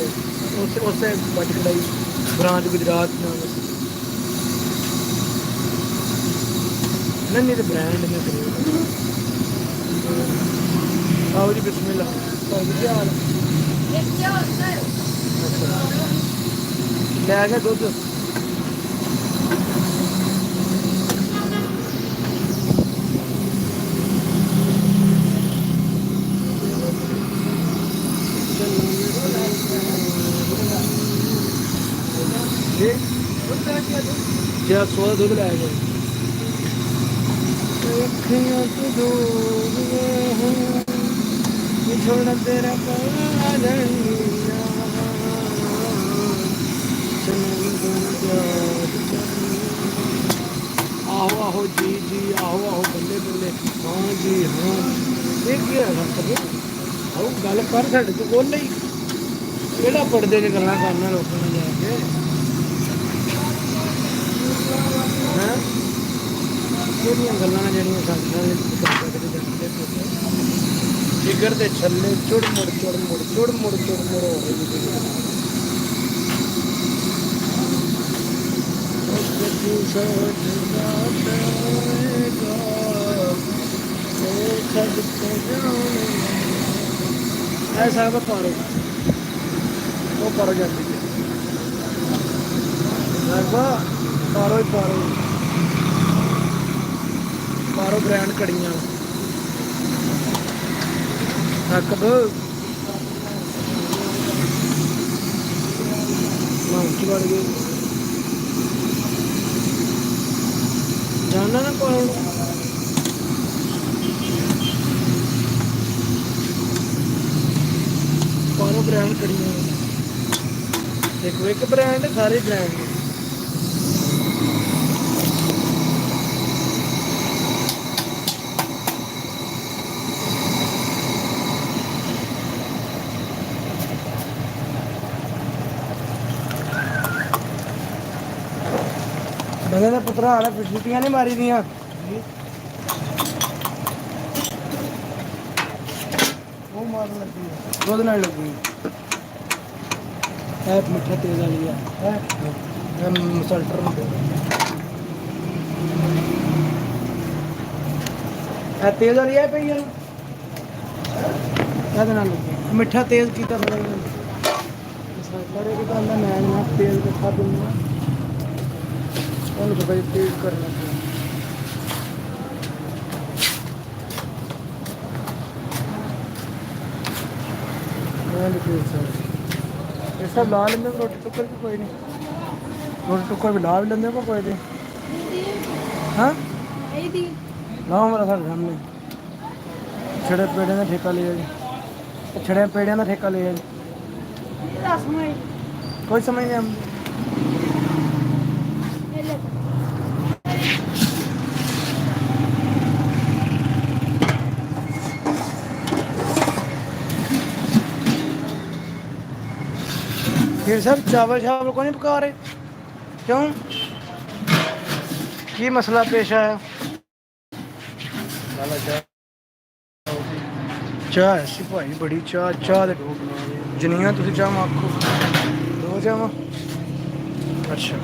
ਉਸੇ ਬੱਟ ਕੜਾਈ ਬ੍ਰਾਂਚ ਗੁਜਰਾਤ ਨਾਮ ਨਹੀਂ ਤੇ ਬ੍ਰਾਂਡ ਨੇ ਕਰੇ। ਆਓ ਜੀ ਬਿਸਮਿਲ੍ਲਾ। ਕੀ ਹਾਲ ਲੈ ਗਿਆ ਦੁੱਧ। ਜਾਂ 100 ਦੁੱਧ ਲੈ ਗਏ। ਅੱਖੀਆਂ ਤੋਂ ਦੂਰ ਛੋੜ ਤੇਰਾ ਆਹੋ ਆਹੋ ਜੀ ਜੀ, ਆਹੋ ਆਹੋ ਬੱਲੇ ਬੱਲੇ, ਹਾਂ ਜੀ ਹਾਂ। ਇਹ ਕੀ ਹੈ ਆਹੋ ਗੱਲ ਕਰ ਸਾਡੇ ਤੋਂ ਬੋਲ ਲਈ। ਕਿਹੜਾ ਪੜਦੇ ਨੇ ਗੱਲਾਂ ਕਰਨਾ ਲੋਕਾਂ ਨਾਲ ਜਾ ਕੇ ਹੈਂ? ਕਿਹੜੀਆਂ ਗੱਲਾਂ ਨੇ ਜਿਹੜੀਆਂ ਸਾਡੇ ਨਾਲ ਜਿਗਰ ਦੇ ਛੱਲੇ ਚੁੜ ਮੁੜ ਹੋ ਗਏ। ऐसा पारो वो पारो जाती है पारो ही पारो पारो ब्रांड कड़ियाँ कब मांच बढ़ गई जानना ना पारो पारो ब्रांड कड़ियाँ देखो एक ब्रांड सारे ब्रांड बंदे का पुत्रा हाल है छुट्टियां नहीं मारी दियां वो मारन लगी दुध नाल लगी है मिठा तेज वाली है मसल्टर है तेज वाली है पई लगी मिठा तेज किया थोड़ा मसल्टर एक तो मैं तेज कट्ठा दूंगा उनको भाई तेज करना ये सब ला लेंगे रोटी टुक्कर भी कोई नहीं रोटी टुक्कर भी ला भी लेंगे को कोई नहीं हाँ लाओ हमारा सर सामने छड़े पेड़े का ठेका लिया जी छड़े पेड़े का ठेका लिया जी कोई समझ नहीं हम फिर सर चावल चावल को नहीं पका रहे क्यों की मसला पेश आया ਚਾਹ ਐਸੀ ਭਾਈ ਬੜੀ ਚਾਹ ਦੇ ਜਿੰਨੀਆਂ ਤੁਸੀਂ ਚਾਹ ਆਖੋ 2 ਚਾਹਾਂ ਅੱਛਾ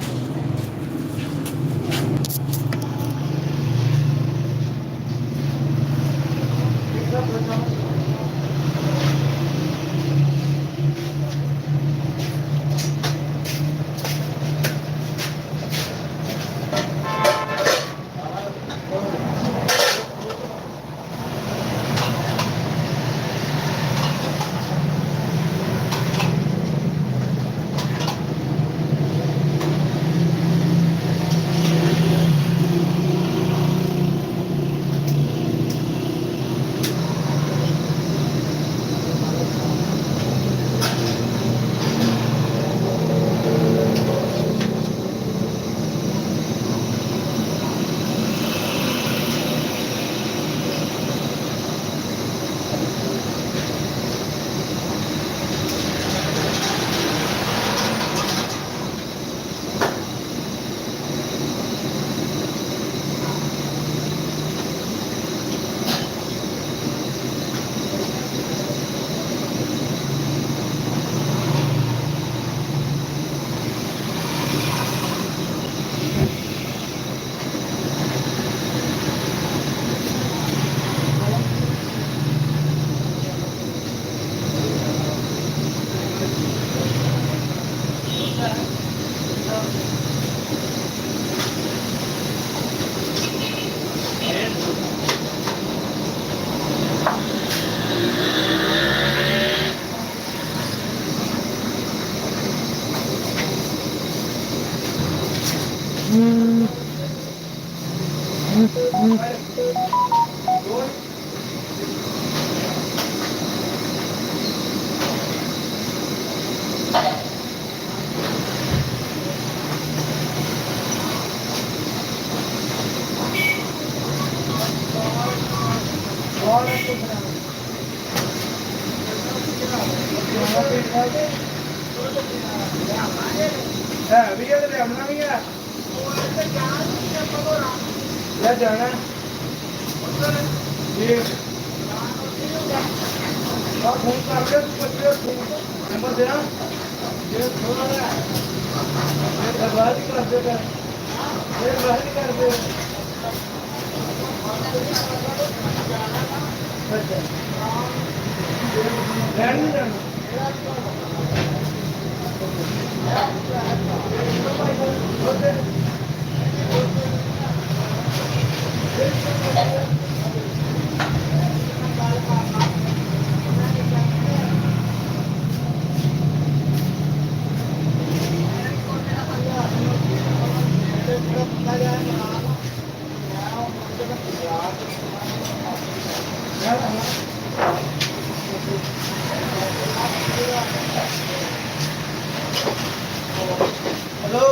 ਹੈ ਵੀ ਇਹ ਲਿਆਉਣਾ ਵੀ ਹੈ ਲੈ ਜਾਣਾ ਜੀ ਆ ਫੋਨ ਕਰਕੇ ਪੁੱਛਿਓ ਨੰਬਰ ਦੇਣਾ ਜੇ ਥੋੜਾ ਜਿਹਾ ਇਹ ਦਰਵਾਜ਼ੇ ਕਰ ਦੇਗਾ ਇਹ ਬਾਹਰ ਕਰ ਦੇ ਅੱਛਾ ਲੈਣ ਨਹੀਂ ਜਾਣਾ हेलो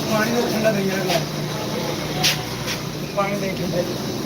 पानी में ठंडा नहीं है पानी नहीं ठंडा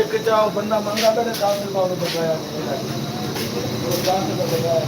एक चाव बंदा मंगा था 10 रुपये बताया 10 रुपये बताया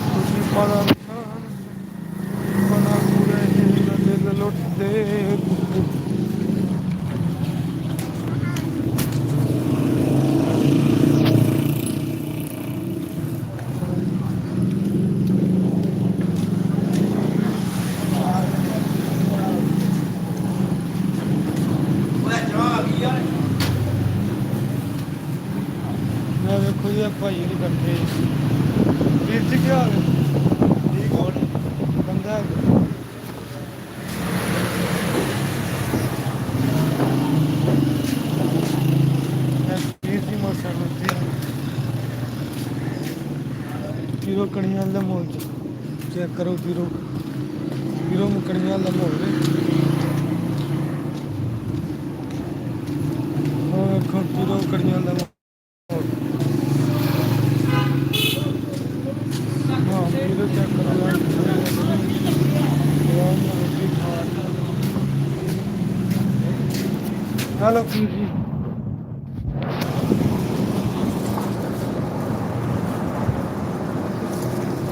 ਤੁਸੀਂ ਪਤਾ ਬਣਾ ਪੂਰੇ ਦਿਲ ਲੁੱਟਦੇ ਮੈਂ ਵੇਖੋ ਜੀ ਭਾਈ ਨਹੀਂ ਕਰਦੇ ਵੀਰ ਜੀ ਕੀ ਹਾਲ ਹੈ ਠੀਕ ਹੋ ਬੰਦਾ ਹੈਗਾ। ਮੈਂ ਵੀਰ ਜੀ ਮੋਟਰਸਾਈਕਲ ਤੇ ਕਿਰੋ ਕਣੀਆਂ ਦਾ ਮੋਲ ਚ ਚੈੱਕ ਕਰੋ ਕਿਰੋ ਮੁਕਣੀਆਂ ਦਾ ਮੋਲ ਉਹ ਵੇਖੋ ਕਿਰੋ ਕਣੀਆਂ ਦਾ हेलो जी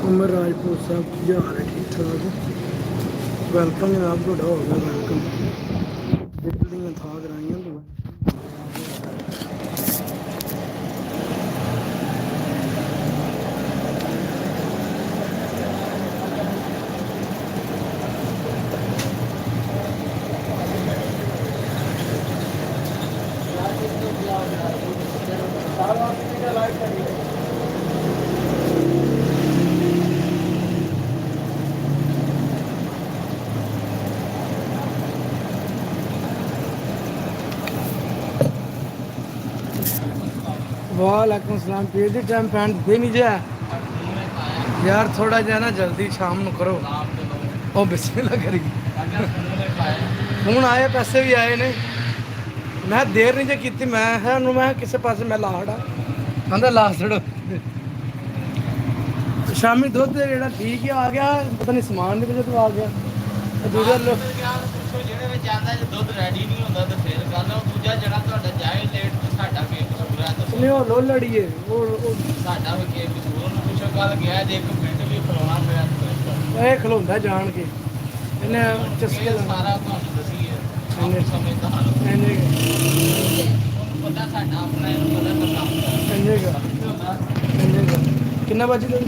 उमर राजपूत साहब की हाल है ठीक ठाक वेलकम जनाब थोड़ा हो गया वेलकम बिल्डिंग था कराइया ਵਾਲੇਕੁਮ ਸਲਾਮ ਪੀਰ ਦੀ ਟਾਈਮ ਪੈਣ ਦੇ ਨਹੀਂ ਜਾ ਯਾਰ ਥੋੜਾ ਜਿਹਾ ਨਾ ਜਲਦੀ ਸ਼ਾਮ ਨੂੰ ਕਰੋ ਉਹ ਬਿਸਮਿਲ੍ਲਾ ਕਰੀ ਹੁਣ ਆਏ ਪੈਸੇ ਵੀ ਆਏ ਨੇ ਮੈਂ ਦੇਰ ਨਹੀਂ ਜੇ ਕੀਤੀ ਮੈਂ ਹੈ ਉਹਨੂੰ ਮੈਂ ਕਿਸੇ ਪਾਸੇ ਮੈਂ ਲਾੜਾ ਕਹਿੰਦਾ ਲਾ ਛੜੋ ਸ਼ਾਮੀ ਦੁੱਧ ਜਿਹੜਾ ਠੀਕ ਹੀ ਆ ਗਿਆ ਪਤਾ ਨਹੀਂ ਸਮਾਨ ਦੀ ਵਜ੍ਹਾ ਤੋਂ ਆ ਗਿਆ ਤੇ ਦੂਜਾ ਲੋ ਜਿਹੜੇ ਵਿੱਚ ਆਂਦਾ ਜੇ ਦੁੱਧ ਰੈਡੀ ਨਹੀਂ ਹੁੰਦਾ ਤਾਂ ਫਿਰ ਗੱਲ ਉਹ ਦੂਜਾ ਜਿਹੜਾ ਤੁਹਾਡਾ ਜਾਏ ਲੇਟ ਤੇ ਸਾਡਾ ਕੀ ਕਸੂਰ ਹੈ ਦੱਸੋ ਨਹੀਂ ਉਹ ਲੋ ਲੜੀਏ ਉਹ ਸਾਡਾ ਵੀ ਕੀ ਕਸੂਰ ਉਹਨੂੰ ਪੁੱਛੋ ਗੱਲ ਗਿਆ ਜੇ ਇੱਕ ਮਿੰਟ ਵੀ ਖਲੋਣਾ ਪਿਆ ਤਾਂ ਇਹ ਖਲੋਂਦਾ ਜਾਣ ਕੇ ਇਹਨੇ ਚਸਕੇ ਇਹ ਲਾਉਣਾ ਸਾਰਾ ਤੁਹਾਨੂੰ ਦਸੀਏ ਇਹਨੇ ਸਮਝਦਾਰ ਇਹਨੇ ਉਹਨੂੰ ਪਤਾ ਸਾਡਾ ਆਪਣਾ ਇਹਨੂੰ ਪਤਾ ਤਾਂ ਕੰਮ ਇਹਨੇ ਕਿੰਨਾ ਵਜੇ ਦਾ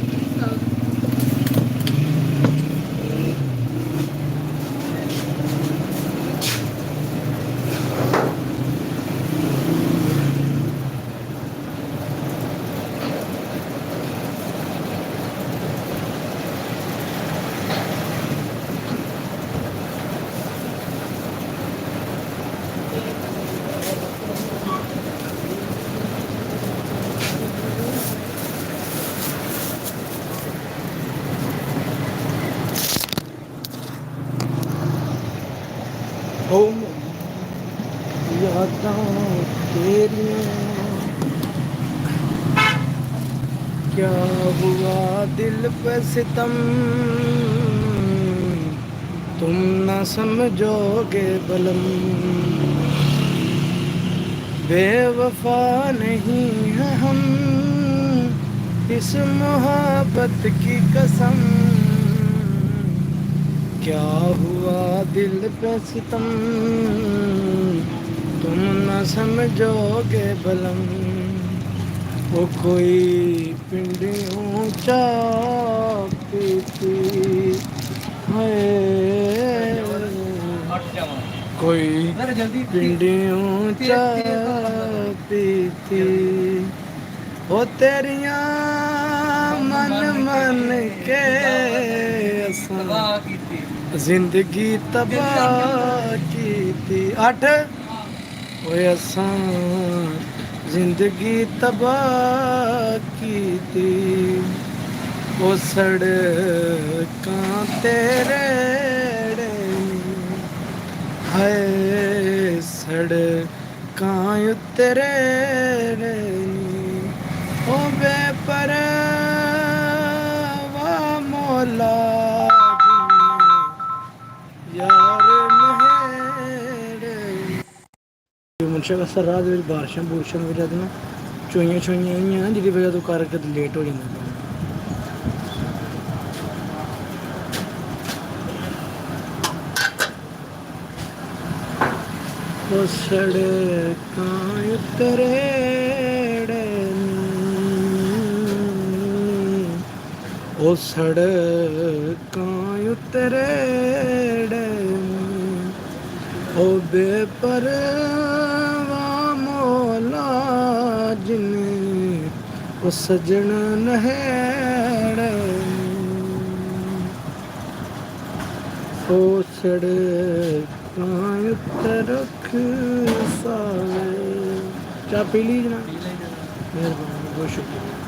ओ यादां तेरियां क्या हुआ दिल पे सितम तुम न समझोगे बलम बेवफा नहीं है हम इस मोहब्बत की कसम क्या हुआ दिल पे सितम तुम न समझोगे बलम वो कोई पिंड ऊंचा पीती है कोई पिंड ऊंचा पीती ओ तेरियां मन मन के असां जिंदगी तबाह की थी 8 ओए असां जिंदगी तबाह की थी ओ सड़कां तेरे है सड़कां तेरे ओ बेपरवा मौला मुंशा का सर रात बारिशा बुरशा की वजह ना चोइयां छोइयां आइयां जिसकी वजह तो करके लेट हो जाता वो सड़कां उतरे ओ सड़कां उतरे ओ बेपरवा मौला जिने ओ सजन नहड़ ओ सड़कां उतर रख सावे चाह पी ली जना मेहरबानी बहुत शुक्रिया